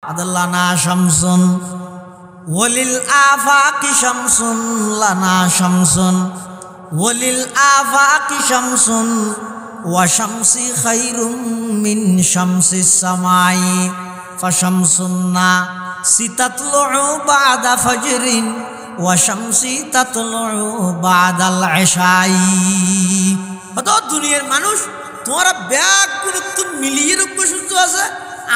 لنا شمس وللآفاق شمس لنا شمس وللآفاق شمس وشمسي خير من شمس السماء فشمسنا ستطلع بعد فجر وشمسي تطلع بعد العشاء হতো দুনিয়ার মানুষ তোমরা ব্যাগ করে তুন মিলিয়ে রূপ সূর্য আছে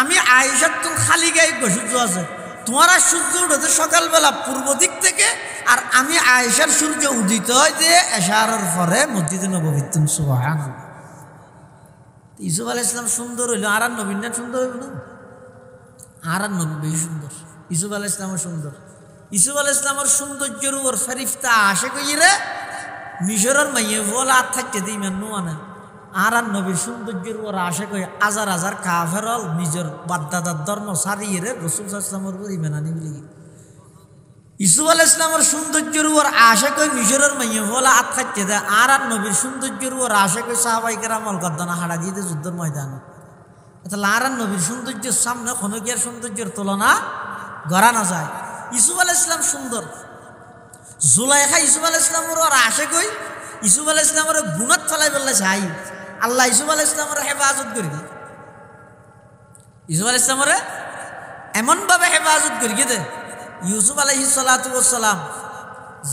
আমি আয়েশার তুন খালি গায়ে সূর্য আছে তোমরা সূর্য উঠে সকালবেলা পূর্ব দিক থেকে আর আমি আয়েশার সূর্য উদিত হয় যে এশারের পরে মসজিদে নববী তুন সুবহানাল্লাহ। ইউসুফ আলাইহিস সালাম সুন্দর হইল আর নবী না সুন্দর হইল না আর নবী বেশি সুন্দর ইউসুফ আলাইহিস সালাম সুন্দর ইউসুফ আলাইহিস সালামের সৌন্দর্যের উপর ফেরেশতা আসে কইরে মিশরের মাইয়ে বলা থাকতে দিই মানো না আর নবীর সৌন্দর্যের উপর আসে কই হাজার হাজার কাফেরল নিজের বাদদাদার ধর্ম সারিয়ে রাসূল সাল্লাল্লাহু আলাইহি ওয়াসাল্লামের উপর ঈমান আনি বলি ইউসুফ আলাইহিস সালামের সৌন্দর্যের উপর আসে কই মিশরের মাইয়ে বলা থাকতে দেয় আর নবীর সৌন্দর্যের উপর আসে কই সাহাবায়ে কেরামল গদ্দানা হাড়া দিয়ে যুদ্ধের ময়দানে তাহলে আর নবীর সৌন্দর্যের সামনে কোনো কি আর সৌন্দর্যের তুলনা করা না যায়। ইউসুফ আলাইহিস সালাম সুন্দর জুলাইখা ইউসুফ আলাইহিস সালামের ওর আসে কই ইউসুফ আলাইহিস সালামের গুনাত ফলাই বললে চাই আল্লাহ ইউসুফ আলাইহিস সালামের হেফাজত করি ইউসুফ আলাইহিস সালামের এমন ভাবে হেফাজত করি দে ইউসুফ আলাইহিস সালাতু ওয়াস সালাম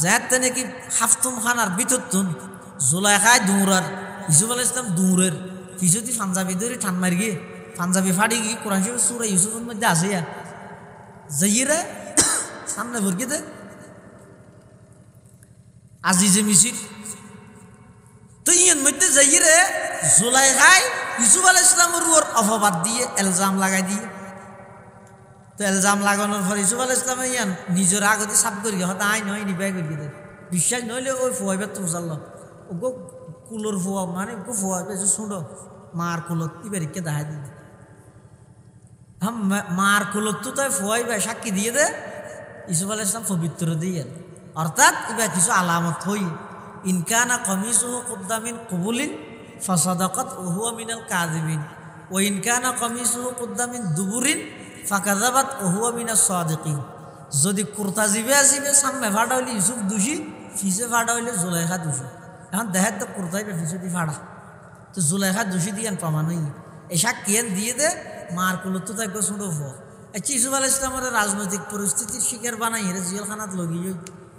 যাতে নাকি হাফতুম খানার ভিতরতুন জুলাইখায় দৌড়ার ইউসুফ আলাইহিস সালাম দৌড়ের কিছুটি পাঞ্জাবি ধরে ঠান মারি গিয়ে পাঞ্জাবি ফাড়ি গিয়ে কোরআন শরীফ সূরা ইউসুফের মধ্যে আছে যাইরে সামনে ভরকে দে আজিজে মিসির তো ইয়ের মধ্যে যাইরে জুলাইখায় ইউসুফ আলাইহিস সালামের উপর অপবাদ দিয়ে ইলজাম লাগাই দিয়ে তো ইলজাম লাগানোর পর ইউসুফ আলাইহিস সালাম ইয়ান নিজের আগতে সাপ করি হতা আই নয় নিবাই করি দে বিশ্বাস নইলে ওই ফুয়াইবে তো জানলো ওগো কুলোর ফুয়া মানে ওগো ফুয়া বেশি শুনো মার কুলত ইবারিকে দেখা দিই হাম মার কুলত তো তাই ফুয়াইবে সাক্ষী দিয়ে দে ইউসুফ আলাইহিস সালাম পবিত্র দিয়ে অর্থাৎ এবার কিছু আলামত হই ইনকানা কমিসুহু কুদ্দা মিন কুবুলিন ফাসাদাকাত ওয়া হুয়া মিনাল কাযিবিন ওয়া ইনকানা কমিসুহু কুদ্দা মিন দুবুরিন ফাকাযাবাত ওয়া হুয়া মিনাস সাদিকিন যদি কুর্তা জিবে আসিবে সামনে ফাড়া হইলে ইউসুফ দোষী ফিসে ফাড়া হইলে জুলাইখা দোষী এখন দেখার তো কুর্তাইবে ফিসে দিয়ে ফাড়া তো জুলাইখা দোষী দিয়ে প্রমাণ হই এই সাক্ষীন দিয়ে দে মার কুলত তো তাই শুনো ফো ইউসুফ আলাইহিস সালামের রাজনৈতিক পরিস্থিতির শিকার বানাই হেরে জেলখানাত লগি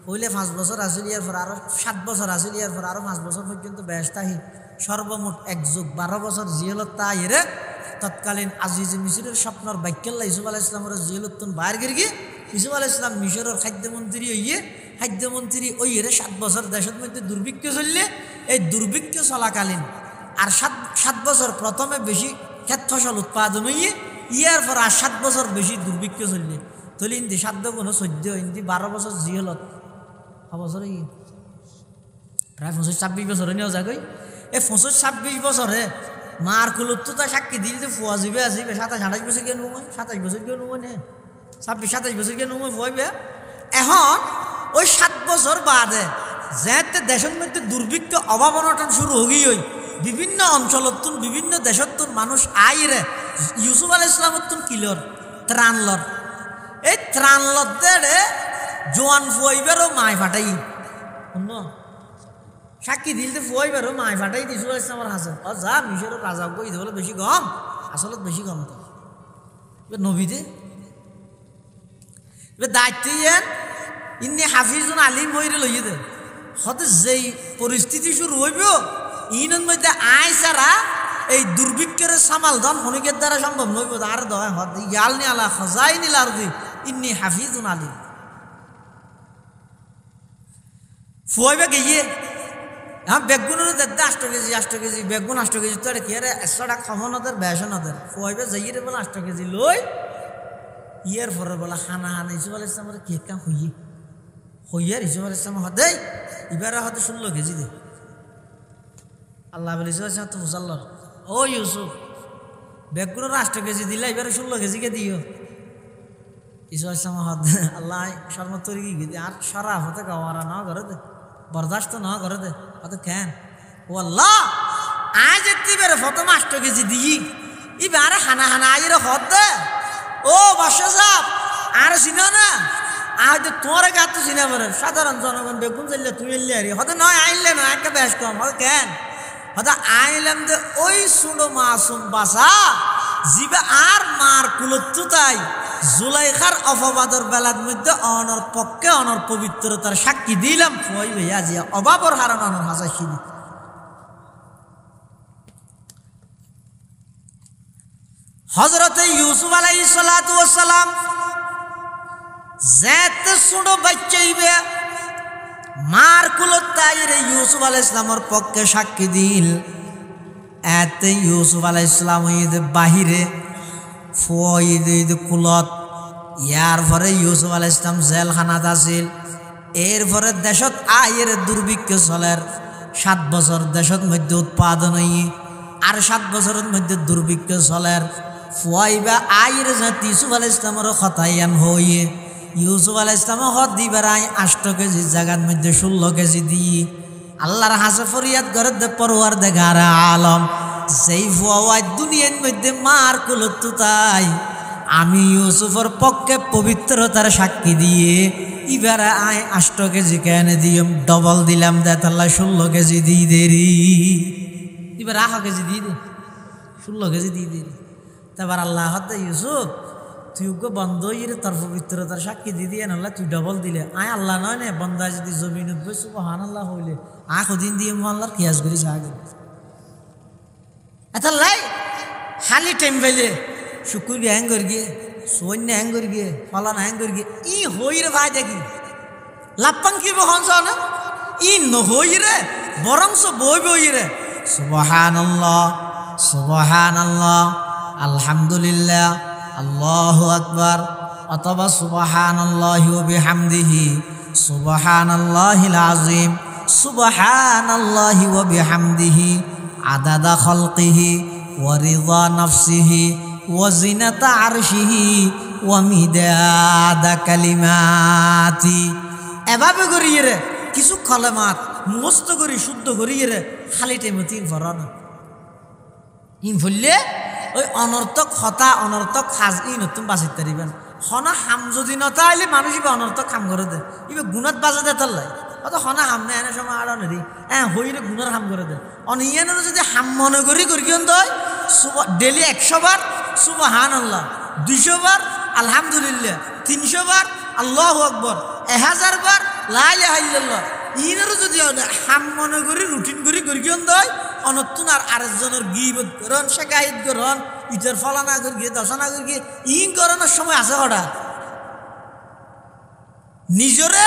হইলে 5 বছর আসিল ইয়ার পর আরো 7 বছর আসিল ইয়ার পর আরো 5 বছর পর্যন্ত বেহেশতাহি সর্বমোট 1 যুগ 12 বছর জেলত তাইরে তৎকালীন আজিজ মিশরের স্বপ্নর বাক্যাল্লা ইউসুফ আলাইহিস সালামের জেলতুন বাইর গিরগি ইউসুফ আলাইহিস সালাম মিশরের খাদ্যমন্ত্রী হইয়ে খাদ্যমন্ত্রী ওইরে 7 বছর দেশের মধ্যে দুর্ভিক্ষ চললে এই দুর্ভিক্ষ চলাকালীন আর 7 বছর প্রথমে বেশি ক্ষেত ফসল উৎপাদন হইয়ে ইয়ার পর আর 7 বছর বেশি দুর্ভিক্ষ চললে তলি ইন্দি 7 গুণ 14 ইন্দি 12 বছর জিহলত বছর প্রায় 25-26 বছর নিয়েও যাগই এই 25-26 বছরে মার কুলত তো সাক্ষী দিল যে ফুয়া যাবে আসবে 27-28 বছর গিয়ে নুময় 27 বছর গিয়ে নুময় নে 26-27 বছর গিয়ে নুময় ফুয়াইবে এখন ওই 7 বছর বাদে যেতে দেশের মধ্যে দুর্ভিক্ষ অভাব অনটন শুরু হই ওই বিভিন্ন অঞ্চলতুন বিভিন্ন দেশতুন মানুষ আইরে ইউসুফ আলাইহিস সালামতুন কিলর ত্রাণলর এই ত্রাণলর দেড়ে জোয়ান ফুয়াইবারও মায় ফাটাই শুনো সাক্ষী দিলতে ফুয়াইবারও মায় ফাটাই দিছু আমার হাসে যা মিশরের রাজা কই বলে বেশি গম আসলে বেশি গম তো এবার নবীতে এবার দায়িত্ব ইয়েন ইন্নি হাফিজুন আলিম হইরে লইয়ে দে হতে যেই পরিস্থিতি শুরু হইব ইনের মধ্যে আয় ছাড়া এই দুর্ভিক্ষের সামাল ধন হনিকের দ্বারা সম্ভব নইব আর দয় হত ইয়ালনি আলা খাজাইনিল আরদি ইন্নি হাফিজুন আলিম ফুয়াইবে গিয়ে হ্যাঁ বেগুনের 8 কেজি বেগুন 8 কেজি তোর কি আরে 100 টাকা খামনদের বেসনদের ফুয়াইবে যাইয়ে বলে 8 কেজি লই ইয়ার পরে বলা খানা হানা ইউসুফ আলাইহিস সালামের কি কাম হইয়ার ইউসুফ আলাইহিস সালাম হদে এবারে হতে 16 কেজি দে আল্লাহ বলে ইউসুফ আলাইহিস সালাম তো মুসাল্লাহ ও ইউসুফ বেগুনের 8 কেজি দিলা এবারে 16 কেজি কে দিও ইউসুফ আলাইহিস সালাম হদে আল্লাহ শরমত তরি কি আর শরাফ হতে গাওয়ারা না করে দে বরদাস্ত না করে দে অত কেন ও আল্লাহ আজ এতিবারে প্রথম 8 কেজি দিই এবারে হানা হানা আইরে হদ দে ও বাদশাহ সাহেব আর চিনো না আজ তোমার গাত চিনা পারে সাধারণ জনগণ বেগুন চাইলে তুই এলে আরি হয়তো নয় আইনলে না একটা বেশ কম হয়তো কেন হয়তো আইলাম যে ওই শুনো মাসুম বাসা জিবে আর মার কুলত্তু তাই জুলাইখার অপবাদর বেলার মধ্যে অনর পক্ষে অনর পবিত্রতার সাক্ষী দিলাম ফই ভাইয়া জিয়া অভাবর হারান অনর হাসাইছি হযরতে ইউসুফ আলাইহিস সালাতু ওয়াস সালাম যেত ছোট বাচ্চাইবে মার কুলতাইরে ইউসুফ আলাইহিস সালামের পক্ষে সাক্ষী দিল এতে ইউসুফ আলাইহিস সালাম ঈদ বাহিরে ফয়দ ঈদ কুলত ইয়ার পরে ইউসুফ আলাইহিস সালাম জেলখানাত আছিল এরপরে দেশত আয়ের দুর্ভিক্ষ চলের 7 বছর দেশত মধ্যে উৎপাদন হই আর 7 বছরের মধ্যে দুর্ভিক্ষ চলের ফুয়াইবা আয়ের জাতি ইউসুফ আলাইহিস সালামের খতায়ান হইয়ে ইউসুফ আলাইহিস সালাম হদ দিবার 8 কেজি জায়গার মধ্যে 16 কেজি দি আল্লাহর হাসে ফরিয়াদ করে দে পরওয়ারদিগার আলম সেই ফুয়াই দুনিয়ার মধ্যে মার কুলত তাই আমি ইউসুফের পক্ষে পবিত্রতার সাক্ষী দিয়ে এবারে 8 কেজি কেন দিম ডবল দিলাম দে আল্লাহ 16 কেজি দিয়ে দেরি এবার 8 কেজি দিয়ে দে 16 কেজি দিয়ে দেরি তারপর আল্লাহ হতে ইউসুফ তুই ওকে বন্ধ ইরে তোর পবিত্রতার সাক্ষী দিয়ে দিয়ে আল্লাহ তুই ডবল দিলে আল্লাহ নয় নে বন্ধা যদি জমিন উঠবে সুবহানাল্লাহ হইলে দিন দিয়ে আল্লাহর কিয়াস করি সাহায্য আচ্ছা লাই খালি টাইম পাইলে শুকুর গিয়ে হ্যাং করে গিয়ে সৈন্য হ্যাং করে গিয়ে ফলান হ্যাং করে গিয়ে ই হই রে ভাই দেখি লাপ্পাং কি বহন না ই নহই রে বরংস বই বই রে সুবহানাল্লাহ সুবহানাল্লাহ আলহামদুলিল্লাহ আল্লাহু আকবার অথবা সুবহানাল্লাহি ওয়া বিহামদিহি সুবহানাল্লাহিল আযীম সুবহানাল্লাহি ওয়া বিহামদিহি আদাদা খালকিহি ওয়া রিদা নাফসিহি ওয়া জিনাতা আরশিহি ওয়া মিদাদা কালিমাতি এভাবে করিয়ে রে কিছু কলেমাত মুখস্থ করি শুদ্ধ করিয়ে রে খালি টাইমে তিন ফরানো ইন ফুললে ওই অনর্থক হতা অনর্থক খাজ ই নতুন বাঁচিতে পারিবেন হনা হাম যদি নতা আইলে মানুষ ইবে অনর্থক কাম করে দে ইবে গুণত বাজে দে তার লাই অত হনা হাম না এনে সময় আড় নেরি হইলে গুণের হাম করে দে অনিয়ানের যদি হাম মনে করি কিয়ন তই ডেলি 100 বার সুবহানাল্লাহ 200 বার আলহামদুলিল্লাহ 300 বার আল্লাহু আকবার 1000 বার লা ইলাহা ইল্লাল্লাহ ইনেরও যদি হাম মনে করি রুটিন করি কিয়ন তই অনতুন আর আরেকজনের গিবত করন শেখায়ত করন ইটার ফলানা করি গিয়ে দশনা করি গিয়ে ইন করানোর সময় আছে হঠাৎ নিজরে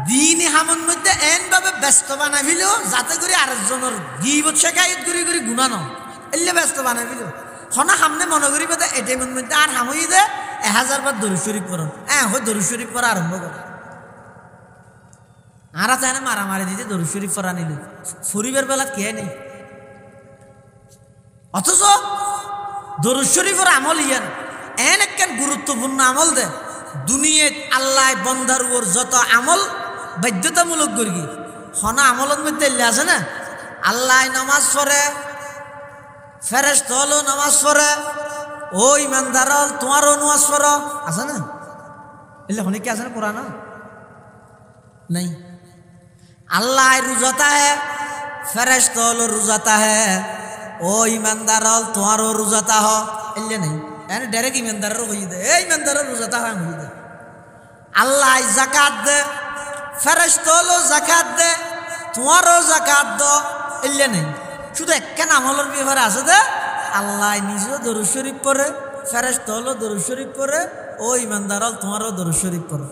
দিনই হামন মধ্যে এনভাবে ব্যস্ত বানাইল যাতে করে আরেকজনের গিবত শেখায়ত করি গুণানো এলে ব্যস্ত বানাইল হনা সামনে মনে করি পেতে এটিএমের মধ্যে আর হামই দে 1000 বার দরুদ শরীফ করন হয় দরুদ শরীফ পড়া আরম্ভ করে আর তাই না মারামারি দিতে দরুদ শরীফ পড়া নিল ফুরিবের বেলা কে নেই অথচ দরুদ শরীফের আমল ইয়ান একখান গুরুত্বপূর্ণ আমল দে দুনিয়াত আল্লাহ বন্দার উপর যত আমল বাধ্যতামূলক করি হনা আমলের মধ্যে আছে না আল্লাহ নামাজ পড়ে ফেরেশতা হলো নামাজ পড়ে ও ইমানদার তোমারও নামাজ পড়ো আছে না এলে হনে কি আছে না কোরআন नहीं अल्लाह रुजाता है फरिश्ता लो रुजाता है ओ ईमानदार तुम्हारो रुजाता हो इल्ले नहीं यानी डायरेक्ट ईमानदार रो होई दे ए ईमानदार रुजाता है होई दे अल्लाह ज़कात दे फरिश्ता लो ज़कात दे तुम्हारो ज़कात दो इल्ले नहीं শুধু একটা আমলের ব্যাপারে আছে দে আল্লাহ নিজে দরুদ শরীফ পড়ে ফেরেশতা হলো দরুদ শরীফ পড়ে ও ইমানদার তোমারও দরুদ শরীফ পড়ে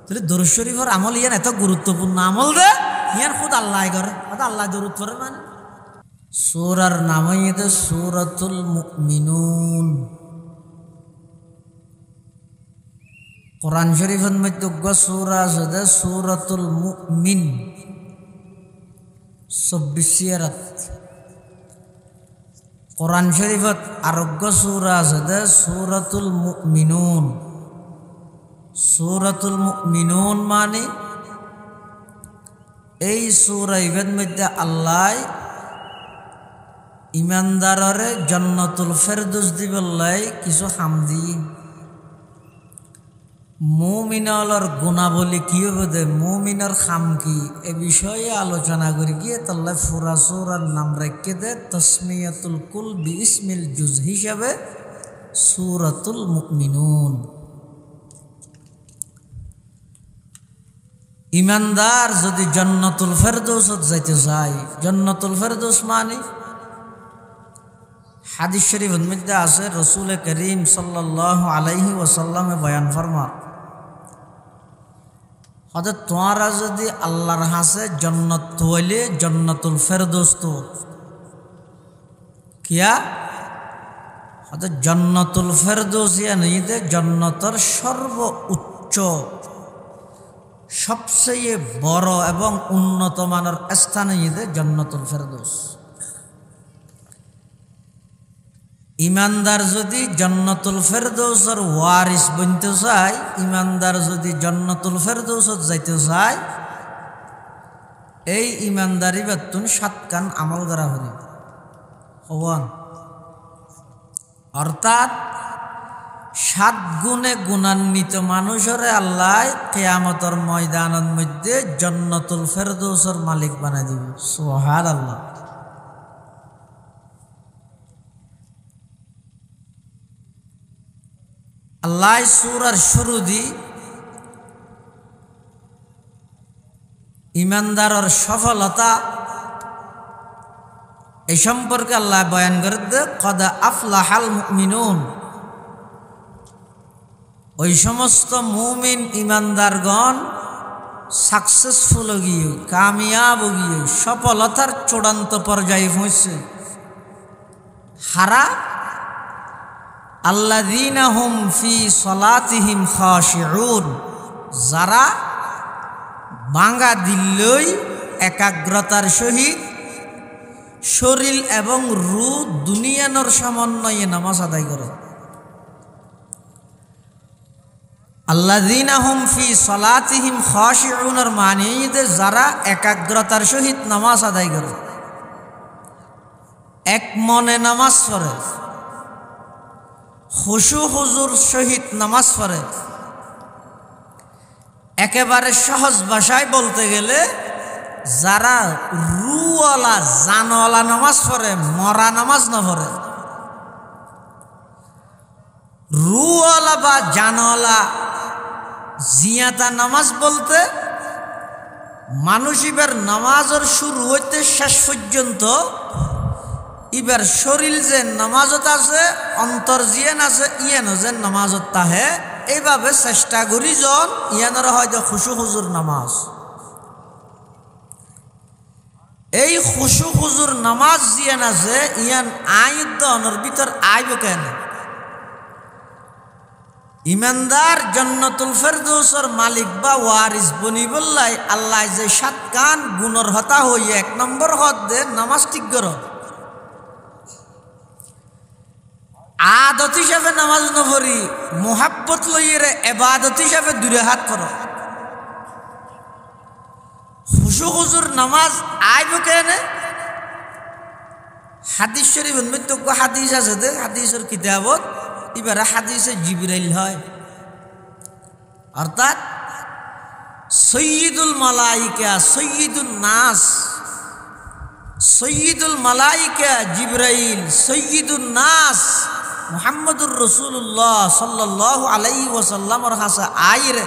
তাহলে দরুদ শরীফের আমল ইয়ান এত গুরুত্বপূর্ণ আমল দে ইয়ান খুদ আল্লাহ করে অর্থাৎ আল্লাহ দরুদ পড়ে মানে সূরার নামই এটা সূরাতুল মুমিনুন কোরআন শরীফের মধ্যে সূরা আছে সূরাতুল মুমিন 26 রাত কোরআন শরীফত আরোগ্য সূরা আছে সূরাতুল মুমিনুন সূরাতুল মুমিনুন মানে এই সূরা ইবের মধ্যে আল্লাহ ইমানদাররে জান্নাতুল ফেরদৌস দিবল্লাই কিছু হামদি মুমিনর গুণাবলী কি হবে দে মুমিনের খাম কি এ বিষয়ে আলোচনা করি গিয়ে তাল্লা ফুরা সূরার নাম রেখে দে তাসমিয়াতুল কুল বিইসমিল জুজ হিসাবে সূরাতুল মুমিনুন। ইমানদার যদি জান্নাতুল ফেরদৌসত যাইতে চায়, জান্নাতুল ফেরদৌস মানে হাদিস শরীফের মধ্যে আছে রাসূল করিম সাল্লাল্লাহু আলাইহি ওয়াসাল্লামে বয়ান ফরমান হয়তো তোমরা যদি আল্লাহর হাসে জান্নাত হইলে জান্নাতুল ফেরদৌস তো কিয়া হয়তো জান্নাতুল ফেরদৌস ইয়ানিতে জান্নাতের সর্বোচ্চ সবচেয়ে বড় এবং উন্নত মানের স্থানে ইদে জান্নাতুল ফেরদৌস। ইমানদার যদি জান্নাতুল ফেরদৌসের ওয়ারিস বনতে চায়, ইমানদার যদি জান্নাতুল ফেরদৌসত যাইতে চায়, এই ইমানদারি বেতন 7 কান আমল করা হল হওয়ান, অর্থাৎ 7 গুণে গুণান্বিত মানুষের আল্লাহ কিয়ামতের ময়দানের মধ্যে জান্নাতুল ফেরদৌসের মালিক বানাই দিবে। সুবহানাল্লাহ। আল্লাহ সূরার শুরু দি ইমানদারের সফলতা এই সম্পর্কে আল্লাহ বয়ান করে দে কদ আফলাহাল মুমিনুন। ওই সমস্ত মুমিন ইমানদারগণ সাকসেসফুল গিয়ে কামিয়াব গিয়ে সফলতার চূড়ান্ত পর্যায়ে পৌঁছে। হারা আল্লাযীনা হুম ফি সলাতিহিম খাশিউন, যারা বাঙ্গা দিল্লই একাগ্রতার সহিত শরীর এবং রূহ দুনিয়ানোর সমন্বয়ে নামাজ আদায় করে। আল্লাযীনা হুম ফি সলাতিহিম খাশিউনের মানে যারা একাগ্রতার সহিত নামাজ আদায় করে, এক মনে নামাজ পড়ে, খুশু হুজুর সহিত নামাজ পড়ে। একেবারে সহজ ভাষায় বলতে গেলে যারা রুওয়ালা জানওয়ালা নামাজ পড়ে, মরা নামাজ না পড়ে। রুওয়ালা বা জানওয়ালা জিয়াতা নামাজ বলতে মানুষ এবার নামাজের শুরু হইতে শেষ পর্যন্ত এবার শরীর যে নামাজত আছে, অন্তর জিয়ান আছে, ইয়ানো যে নামাজত তাহে, এইভাবে চেষ্টা করি জন ইয়ানোর হয়তো খুশু হুজুর নামাজ। এই খুশু হুজুর নামাজ জিয়ান আছে ইয়ান আইদনের ভিতর আইব কেন? ইমানদার জান্নাতুল ফেরদৌসের মালিক বা ওয়ারিস বনিবল্লাই আল্লাহ যে 7 কান গুণর হতা হই 1 নম্বর হদ দে নামাজ ঠিক করো। আদত হিসাবে নামাজ নপড়ি, মোহাব্বত লইয়ে এবাদত হিসাবে 2 হাত করো। খুশু হুজুর নামাজ আইব কেন? হাদিস শরীফের মধ্যে হাদিস আছে দে, হাদিসের কিতাবত এবারে হাদিসে জিবরাইল হয়, অর্থাৎ সৈয়দুল মালাইকা সৈয়দুল নাস, সৈয়দুল মালাইকা জিবরাইল, সৈয়দুল নাস মুহাম্মদুর রাসূলুল্লাহ সাল্লাল্লাহু আলাইহি ওয়াসাল্লামের কাছে আইরে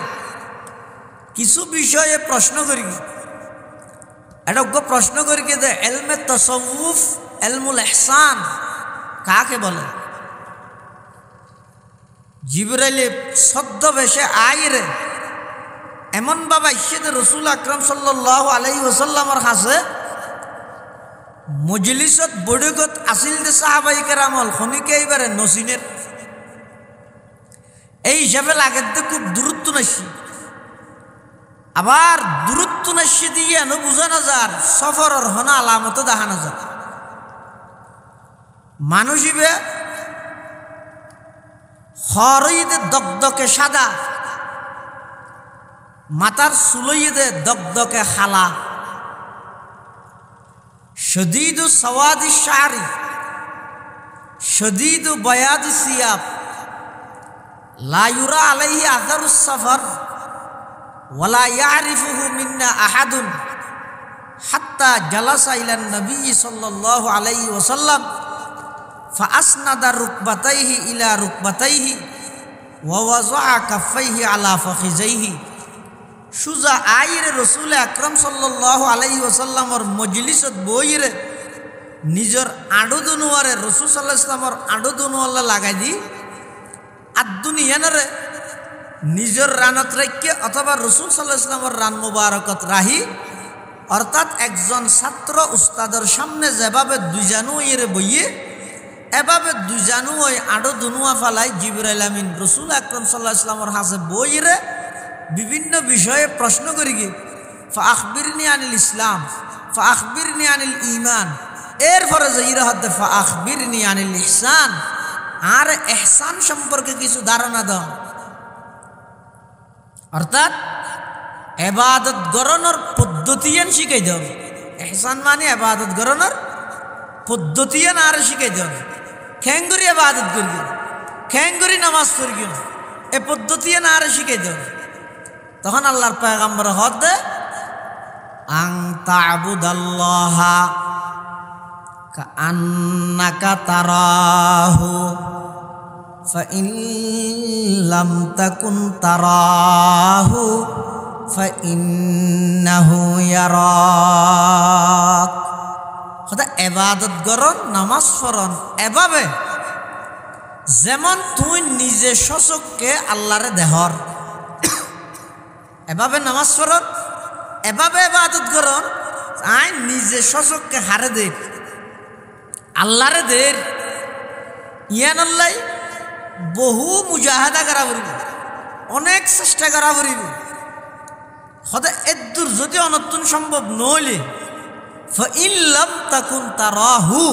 কিছু বিষয়ে প্রশ্ন করি। এটা প্রশ্ন করি যে ইলমে তাসাউফ, ইলমুল ইহসান কাকে বলে? জিবরাইলে ছদ্মবেশে আইরে এমন বাবা ইসেদ রাসূল আকরাম সাল্লাল্লাহু আলাইহি ওয়াসাল্লামের কাছে মজলিসত বড়গত আসিল যে সাহাবাই কেরামল খনিকে এইবারে নসিনের এই হিসাবে লাগে তো খুব দূরত্ব নাসি, আবার দূরত্ব নাসি দিয়ে এনো বুঝানো যার সফরের হনা আলামত দেখানো যায়। মানুষ ইবে হরইদে দগদকে সাদা, মাতার সুলইদে দগদকে খালা, শদীদু সওয়াদি শারি, শদীদু বায়াদি সিয়াব লা ইউরা আলাইহি আযারুস সাফার ওয়ালা ইয়ারিফুহু মিন্না আহাদুন হাত্তা জালাসা ইলান নবী সাল্লাল্লাহু আলাইহি ওয়াসাল্লাম ফাআসনাদা রুকবাতাইহি ইলা রুকবাতাইহি ওয়া ওয়াযআ কাফাইহি আলা ফাখিজাইহি সুজা আইরে রাসূল আকরাম সাল্লাল্লাহু আলাইহি ওয়াসাল্লামর মজলিসত বইরে নিজের আডু দুনুয়ারে রাসূল সাল্লাল্লাহু আলাইহি ওয়াসাল্লামর আডু দুনুয়াল্লা লাগাই দি আর দুনিয়ানরে নিজের রানত রাখিয়ে অথবা রাসূল সাল্লাল্লাহু আলাইহি ওয়াসাল্লামর রান মুবারকত রাহি অর্থাৎ একজন ছাত্র উস্তাদের সামনে যেভাবে দুইজানু এর বইয়ে এভাবে দুইজানু ওই আডো দুনুয়া ফালাই জিবরাইল আমিন রাসূল আকরাম সাল্লাল্লাহু আলাইহি ওয়াসাল্লামর হাতে বইরে বিভিন্ন বিষয়ে প্রশ্ন করি গিয়ে ফাআখবিরনি আনিল ইসলাম ফাআখবিরনি আনিল ঈমান এরপরে যাইরা হতে ফাআখবিরনি আনিল ইহসান আর ইহসান সম্পর্কে কিছু ধারণা দাও অর্থাৎ ইবাদত গরনের পদ্ধতিয়ান শিখাই দাও ইহসান মানে ইবাদত গরনের পদ্ধতিয়ান আর শিখাই দাও খেঙ্গুরি ইবাদত করি খেঙ্গুরি নামাজ পড়ি এ পদ্ধতিয়ান আর শিখাই দাও তখন আল্লাহর পয়গম্বর হদ আং তা'বুদাল্লাহা কাআন্নাকা তারাহু ফাইন লাম তাকুন তারাহু ফাইন্নাহু ইয়ারাক কথা ইবাদত করন নামাজ পড়ন এভাবে যেমন তুই নিজে সচককে আল্লাহরে দেহর এভাবে নামাজ পড়ন এভাবে ইবাদত করন আই নিজে সচককে হারে দে আল্লাহরে দে ইয়ান আল্লাহ বহু মুজাহাদা করা পড়িব অনেক চেষ্টা করা পড়িব হদা এদুর যদি অনতুন সম্ভব নইলে ফাইন লাম তাকুন তারাহু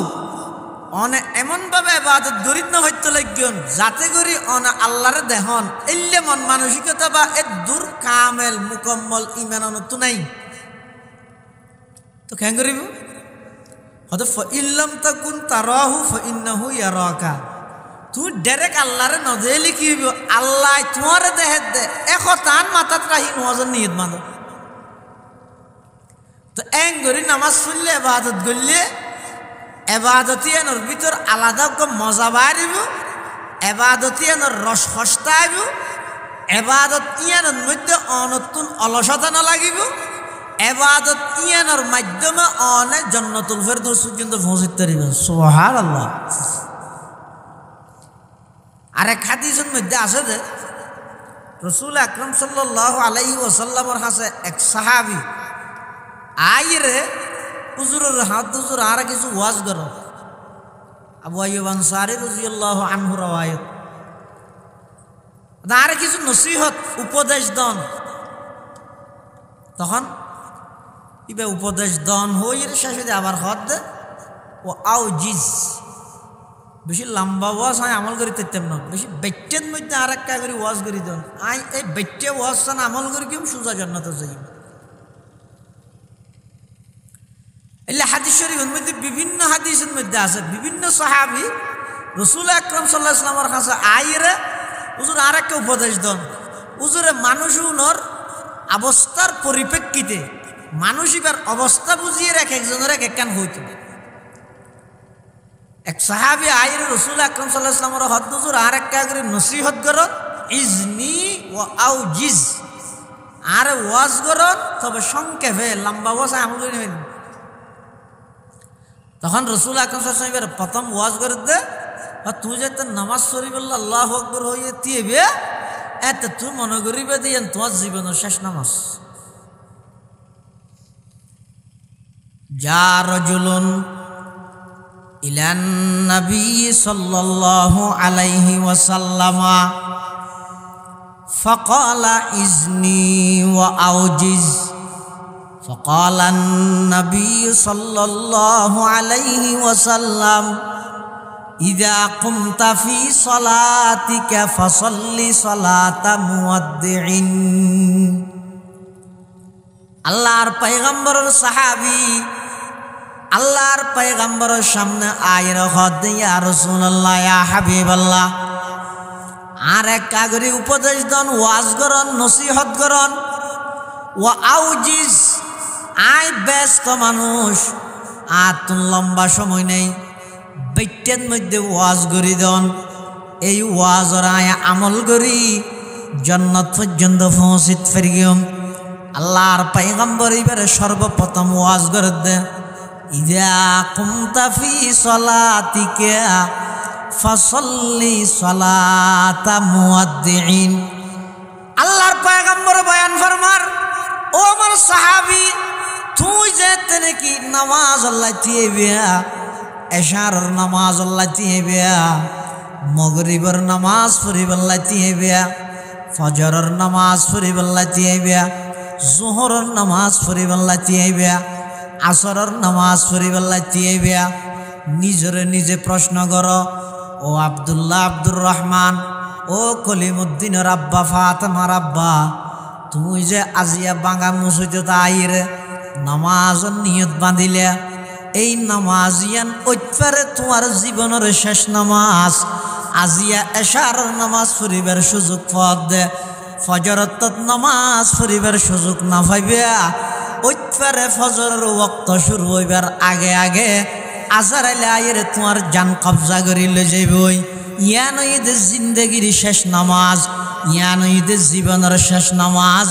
অনে এমন ভাবে ইবাদত করিত না হইতে লাগিয়ন যাতে করি অনা আল্লাহরে দেহন এল্লে মন মানসিকতা বা এদুর কামেল মুকম্মল ঈমান অনত নাই তো কেন করিব হদা ফাইন লাম তাকুন তারাহু ফাইন্নাহু ইয়ারাকা তুই ডাইরেক্ট আল্লাহরে নজেলি কি হইব আল্লাহ তোমারে দেহে দে একতান মাথাত রাহি নজন নিয়ত মানো তো এং গরি নামাজ পড়লে ইবাদত করলে ইবাদতিয়ানোর ভিতর আলাদা মজা বাড়িব ইবাদতিয়ানোর রস খস্তা আইব ইবাদত ইয়ানোর মধ্যে অনতুন অলসতা না লাগিব ইবাদত ইয়ানোর মাধ্যমে অনে জান্নাতুল ফেরদৌস পর্যন্ত পৌঁছতে পারিব সুবহানাল্লাহ আরেক হাদিসের মধ্যে আছে যে রাসূল আকরাম সাল্লাল্লাহু আলাইহি ওয়াসাল্লামের কাছে এক সাহাবী আইরে হুজুরের হাত হুজুর আর কিছু ওয়াজ করো আবু আইয়ুব আনসারী রাদিয়াল্লাহু আনহু রওয়ায়াত আর কিছু নসিহত উপদেশ দন তখন ইবে উপদেশ দন হইরে শেষে আবার হদ দে ও আউজিজ বেশি লম্বা ওয়াজ আমি আমল করি তেতাম না বেশি বেটের মধ্যে আর একটা করে ওয়াজ করি দেন আই এই বেটে ওয়াজ সান আমল করি কেউ সুজা জান্নাতে যাই এলে হাদিস শরীফের মধ্যে বিভিন্ন হাদিসের মধ্যে আছে বিভিন্ন সাহাবী রাসূল আকরাম সাল্লাল্লাহু আলাইহি ওয়াসাল্লামের কাছে আইরে হুজুর আর একটা উপদেশ দেন হুজুরে মানুষের অবস্থার পরিপ্রেক্ষিতে মানুষের অবস্থা বুঝিয়ে এক একজনের এক একখান হইতো এক সাহাবী আইরে রাসূল আকরাম সাল্লাল্লাহু আলাইহি ওয়াসাল্লামের হদ হুজুর আর একটা করে নসিহত করো ইজনি ওয়া আউজিজ আর ওয়াজ করো তবে সংক্ষেপে লম্বা ওয়াজ আমল করে নেবেন তখন রাসূল আকরাম সাল্লাল্লাহু আলাইহি ওয়াসাল্লাম প্রথম ওয়াজ করে দে তুই যেতে নামাজ শরীফ আল্লাহু আকবার হইয়ে তিবে এত তুই মনে করিবে দিয়েন তোমার জীবনের শেষ নামাজ যা রাজুলুন ইলান নবী সাল্লাল্লাহু আলাইহি ওয়াসাল্লাম ফাকালা ইজনি ওয়া আউজিজ فقال النبي صلى الله عليه وسلم إذا قمت في صلاتك فصل صلاة مودع আল্লাহর পয়গম্বরের সাহাবী আল্লাহর পয়গম্বরের সামনে আয়ের হদ ইয়া রাসূলুল্লাহ ইয়া হাবিবাল্লাহ আর এক কাগরি উপদেশ দন ওয়াজ করন নসিহত করন ওয়া আউজিজ আই ব্যস্ত মানুষ আর তুন লম্বা সময় নেই বেটের মধ্যে ওয়াজ করি দন এই ওয়াজর আয় আমল করি জান্নাত পর্যন্ত পৌঁছিত ফেরিগম আল্লাহর পয়গম্বর এবারে সর্বপ্রথম ওয়াজ করে দে ইযা কুমতা ফি সলাতিকা ফাসাল্লি সলাতা মুয়াদ্দিন আল্লাহর পয়গম্বর বয়ান ফরমার ও আমার সাহাবী তুই যে তেনে কি নামাজ আল্লাহ তিয়েবিয়া এশারের নামাজ আল্লাহ তিয়েবিয়া মগরিবের নামাজ পড়িবাল্লাহ তিয়েবিয়া ফজরের নামাজ পড়িবাল্লাহ তিয়েবিয়া জোহরের নামাজ পড়িবাল্লাহ তিয়েবিয়া আসরের নামাজ পড়িবাল্লাহ তিয়েবিয়া নিজরে নিজে প্রশ্ন করো ও আব্দুল্লাহ আব্দুর রহমান ও কলিমুদ্দিনের আব্বা ফাতেমার আব্বা তুমি যে আজিয়া বাঙ্গা মসজিদত আইরে নামাজ নিয়ত বাঁধিলে এই নামাজ ইয়ান ওইপারে তোমার জীবনের শেষ নামাজ আজিয়া এশার নামাজ পড়িবার সুযোগ পদ দে ফজরত নামাজ পড়িবার সুযোগ না পাইবা ওইপারে ফজরের ওয়াক্ত শুরু হইবার আগে আগে আজার আইলে আইরে তোমার জান কবজা করি লই যাইবই ইয়ান ঈদের জিন্দগির শেষ নামাজ ইয়ান ঈদের জীবনের শেষ নামাজ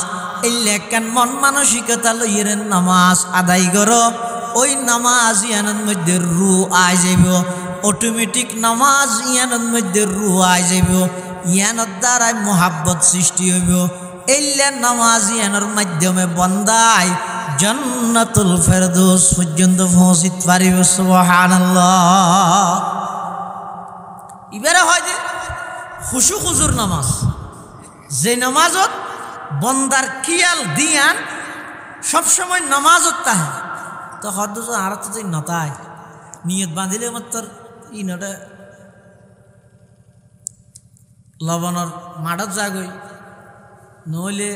এই লেখান মন মানসিকতা লইয়ের নামাজ আদায় করো ওই নামাজ ইয়ানের মধ্যে রু আয় যাইব অটোমেটিক নামাজ ইয়ানের মধ্যে রু আয় যাইব ইয়ানের দ্বারাই মোহাব্বত সৃষ্টি হইব এইলে নামাজ ইয়ানের মাধ্যমে বন্দায় জান্নাতুল ফেরদৌস পর্যন্ত পৌঁছিত পারিব সুবহানাল্লাহ এবারে হয় যে খুশু খুজুর নামাজ যে নামাজত বন্দার কিয়াল দিয়ান সবসময় নামাজত তাহে তো হদ আর তো নতায় নিয়ত বাঁধিলে মাত্র ইনটা লবণর মাঠত যাগই নইলে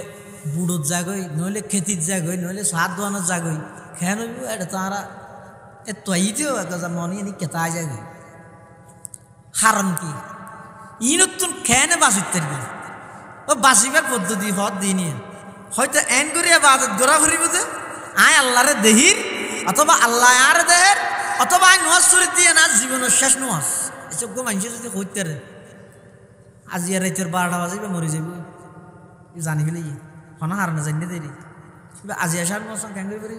বুড়োত যাগই নইলে খেতিত যাগই নইলে সাত দোয়ানত যাগই খেয়ে নইব এটা তারা এ তৈতেও একটা মনে এনে কেতায় যাগই হারণ কি ই নতুন খেয়ে বাঁচিত থাকবে ও বাঁচিবার পদ্ধতি হদ দিন হয়তো এন করিয়া বাদত গোড়া ফুরিব যে আয় আল্লাহরে দেহির অথবা আল্লাহ আর দেহের অথবা আয় নোয়াজ শরীর দিয়ে না জীবনের শেষ নোয়াজ এসব গো মানুষ যদি হইতে রে আজি আর রাইতের 12টা বাজে মরে যাব জানি ফেলে হনা হার না জানি দেরি আজি আসার মৌসুম কেন পারি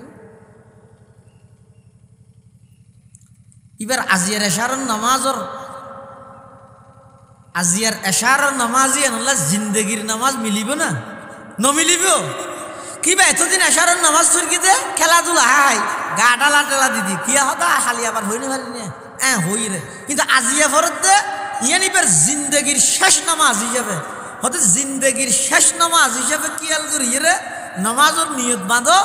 এবার আজিয়ার এশারর নামাজর আজিয়ার এশারর নামাজি আল্লাহ জিন্দগির নামাজ মিলিব না নমিলিব কিবা এতদিন এশারর নামাজ ফুরকিতে খেলাধুলা হাই গা ডালা টেলা দিদি কিয়া হতা খালি আবার হইনি ভালি নে হই রে কিন্তু আজিয়া ফরত দে ইয়ান এবার জিন্দগির শেষ নামাজ হিসাবে হতে জিন্দগির শেষ নামাজ হিসাবে কিয়াল করি রে নামাজের নিয়ত বাঁধো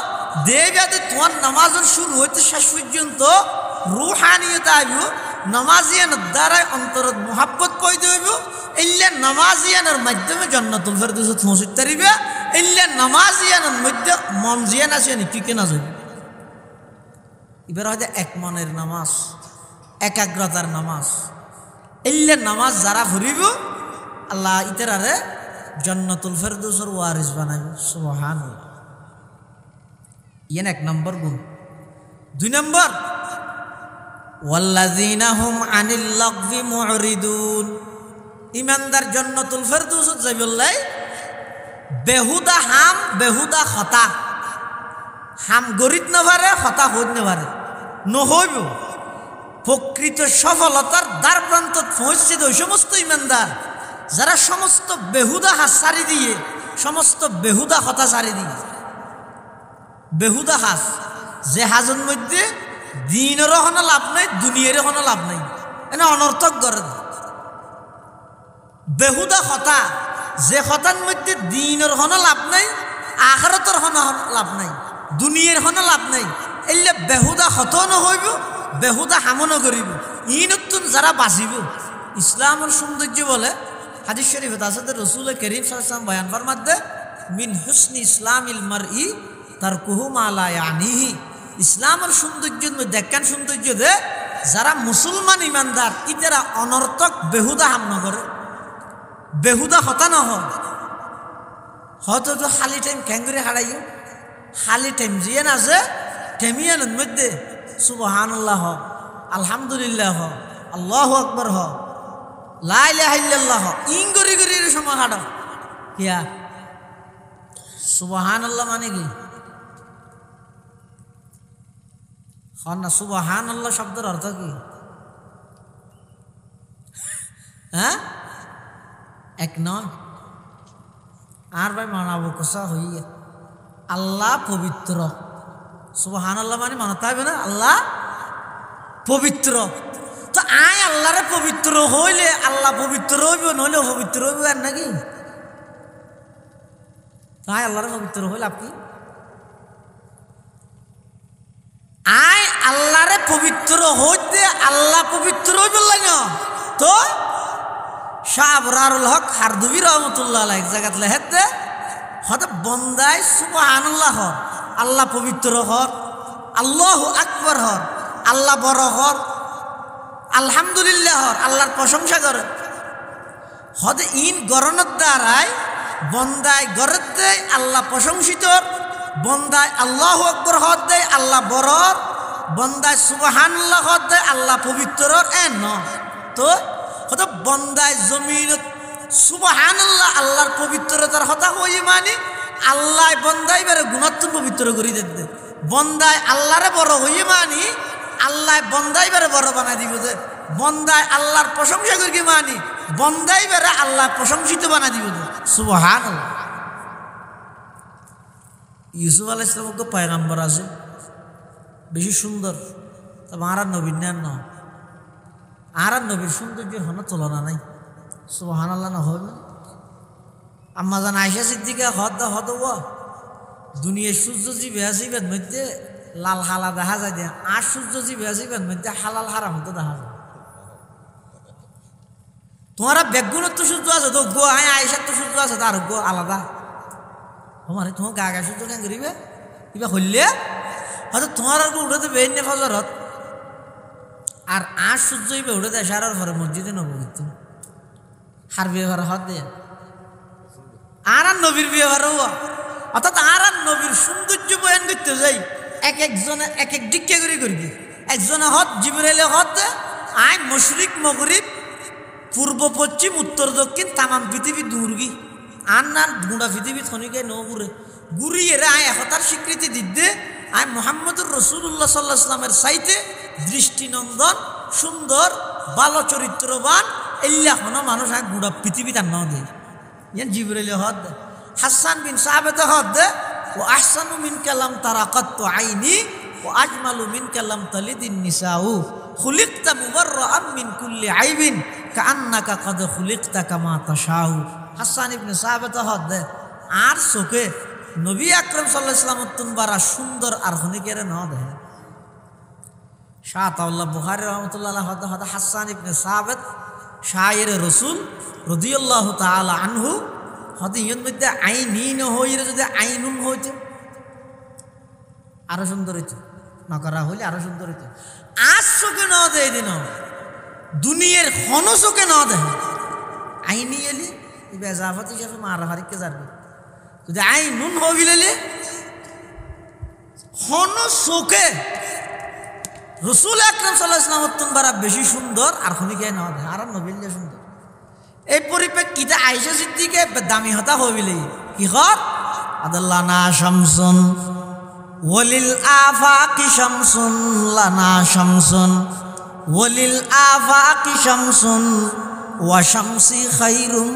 দেবে তোমার নামাজের শুরু হইতে শেষ পর্যন্ত রুহানিয়ত আইব নামাজিয়ানের দ্বারাই অন্তরত মোহাব্বত পয়দা হইব ইল্লা নামাজিয়ানের মাধ্যমে জান্নাতুল ফেরদৌসত পৌঁছিতে পারিবে ইল্লা নামাজিয়ানের মধ্যে মন জিয়ান আছে নাকি কেনা যাবে এবার হয়তো এক মনের নামাজ একাগ্রতার নামাজ ইল্লা নামাজ যারা ফুরিব আল্লাহ ইতারারে জান্নাতুল ফেরদৌসের ওয়ারিস বানাইব সুবহানাল্লাহ ইয়ান এক নম্বর গুণ 2 নম্বর ওয়াল্লাযীনা হুম আনিল লাগবি মুরিদুন ইমানদার জান্নাতুল ফেরদৌসত যাইবলাই বেহুদা হাম বেহুদা খতা হাম গরিত না পারে খতা হইত না পারে নহইব প্রকৃত সফলতার দ্বার প্রান্তত পৌঁছে ওই সমস্ত ইমানদার যারা সমস্ত বেহুদা হাস সারি দিয়ে সমস্ত বেহুদা খতা সারি দিয়ে বেহুদা হাস যে হাজের মধ্যে দিনেরও কোনো লাভ নাই দুনিয়ারও কোনো লাভ নাই এনে অনর্থক করে বেহুদা খতা যে খতার মধ্যে দিনের কোনো লাভ নাই আখিরাতের কোনো লাভ নাই দুনিয়ার কোনো লাভ নাই এলে বেহুদা খতও নহইব বেহুদা হামনও করিব ই নতুন যারা বাঁচিব ইসলামের সৌন্দর্য বলে হাদিস শরীফে আছে রাসূল করিম সাল্লাল্লাহু আলাইহি ওয়াসাল্লাম বয়ান ফরমাতে মিন হুসনি ইসলামিল মারই তারকুহু মা লা ইয়ানিহি ইসলামের সৌন্দর্য দেখান সৌন্দর্য দে যারা মুসলমান ইমানদার ইতারা অনর্থক বেহুদা হাম নগরে বেহুদা হতা নহ হয়তো তো খালি টাইম ক্যাঙ্গুরি হারাইও খালি টাইম জিয়ান আছে টেমিয়ানের মধ্যে সুবহানাল্লাহ হ আলহামদুলিল্লাহ হ আল্লাহু আকবার হ লা ইলাহা ইল্লাল্লাহ ইংগরি গরি সময় হাঁটো কিয়া সুবহানাল্লাহ মানে কি না সুবহানাল্লাহ শব্দের অর্থ কি হ্যাঁ এক নয় আর ভাই মানাবো কষা হইয়া আল্লাহ পবিত্র সুবহানাল্লাহ মানে মানতে হবে না আল্লাহ পবিত্র তো আয় আল্লাহরে পবিত্র হইলে আল্লাহ পবিত্র হইব নইলে পবিত্র হইব আর নাকি আয় আল্লাহরে পবিত্র হইলে আপনি আয় আল্লাহরে পবিত্র হইতে আল্লাহ পবিত্র হইব লাগে তো শাহ আবরারুল হক হারদুবি রহমতুল্লাহ আলাইহি এক জায়গাত লেখতে হয়তো বন্দায় সুবহানাল্লাহ হর আল্লাহ পবিত্র হর আল্লাহু আকবার হর আল্লাহ বড় হর আলহামদুলিল্লাহ হর আল্লাহর প্রশংসা করে হদে ইন গরনের দ্বারাই বন্দায় গরের দেয় আল্লাহ প্রশংসিত বন্দায় আল্লাহু আকবার হর দেয় আল্লাহ বড় বন্দায় সুবহানাল্লাহ হর দেয় আল্লাহ পবিত্র ন তো হয়তো বন্দায় জমিন সুবহানাল্লাহ আল্লাহর পবিত্রতার কথা হই মানে আল্লাহ বন্দাই বেড়ে গুণাত্ম পবিত্র করি দে বন্দায় আল্লাহরে বড় হই মানি আল্লাহ বন্দাই বেড়ে বড় বানাই দিব দে বন্দায় আল্লাহর প্রশংসা করি মানি বন্দাই বেড়ে আল্লাহ প্রশংসিত বানাই দিব দে সুবহানাল্লাহ ইউসুফ আলাইহিস সালামকে পয়গম্বর আছে বেশি সুন্দর তবে আর নবীর নাম না আর নবীর সৌন্দর্যের কোনো তুলনা নাই সুবহানাল্লাহ না হবে আম্মা জান আয়েশা সিদ্দিকা হদ দুনিয়ার সূর্য জিবে আসিবেন মধ্যে লাল হালা দেখা যায় দেয়া আর সূর্য জিবে আসিবেন মধ্যে হালাল হারাম তো দেখা যায় তোমার বেগুনের তো সূর্য আছে তো গো হ্যাঁ আয়েশার তো সূর্য আছে তার গো আলাদা মানে তোমার গা গা সূর্য কেন করিবে কিবা হইলে হয়তো তোমার আর উঠে বেইন নে ফজরত আর সূর্য ইবে উঠে দেয় সারার ঘরে মসজিদে নবীতে হার বিয়ে ঘর হাত দিয়ে আর নবীর বিয়ে ঘর অর্থাৎ আর নবীর সৌন্দর্য বয়ান করতে যাই এক একজনে এক এক দিকে করে করবি একজনে হত জিবরাইলে হত আয় মশরিক মগরিব পূর্ব পশ্চিম উত্তর দক্ষিণ তামাম পৃথিবী দূরগি আর না গুঁড়া পৃথিবী খনিকে নগুরে গুড়ি এরা আয় একতার স্বীকৃতি দিতে আয় মোহাম্মদুর রসুল্লাহ সাল্লাহ ইসলামের সাইতে দৃষ্টিনন্দন সুন্দর ভালো চরিত্রবান এল্লা কোনো মানুষ আয় গুঁড়া পৃথিবী তার নাও দেয় ইয়ান জিবরাইলে হদ হাসান বিন সাহাবেতে হদ ও আহসানু মিন কালাম তারাকাতু আইনি ও আজমালু মিন কালাম তালিদিন নিসাউ খুলিকতা মুবাররাআম মিন কুল্লি আইবিন কাআন্নাকা কদ খুলিকতা কামা তাশাউ হাসান ইবনে সাহাবেতে হদ আর চোখে নবী আকরাম সাল্লাল্লাহু আলাইহি ওয়াসাল্লাম তুনবারা সুন্দর আর হনিকেরে ন দেয় শাহ তাওয়াল্লাহ বুখারী রাহমাতুল্লাহ আলাইহি হদ হাসান ইবনে সাহাবেত শায়ের রাসূল রাদিয়াল্লাহু তাআলা আনহু হতে ইয়ের মধ্যে আইনিন হইরে যদি আইনুন হইতে আরো সুন্দর হইতে নকরা হইলে আরো সুন্দর হইতে আজ চোখে ন দেয় দিন দুনিয়ার হন চোখে ন দেয় আইনি এলি বেজাফত হিসাবে মারাফারিকে যাবে যদি আইনুন হইলে হন চোখে রসুল আকরাম সাল্লাল্লাহু আলাইহি ওয়াসাল্লাম বারা বেশি সুন্দর আর খনিকে ন দেয় আর নবিলে সুন্দর এই পরিপ্রেক্ষিতে আয়েশা সিদ্দিকে দামি হতা হইলে কি হর আদাল্লানা শামসুন ওয়ালিল আফাকি শামসুন লানা শামসুন ওয়ালিল আফাকি শামসুন ওয়া শামসি খায়রুম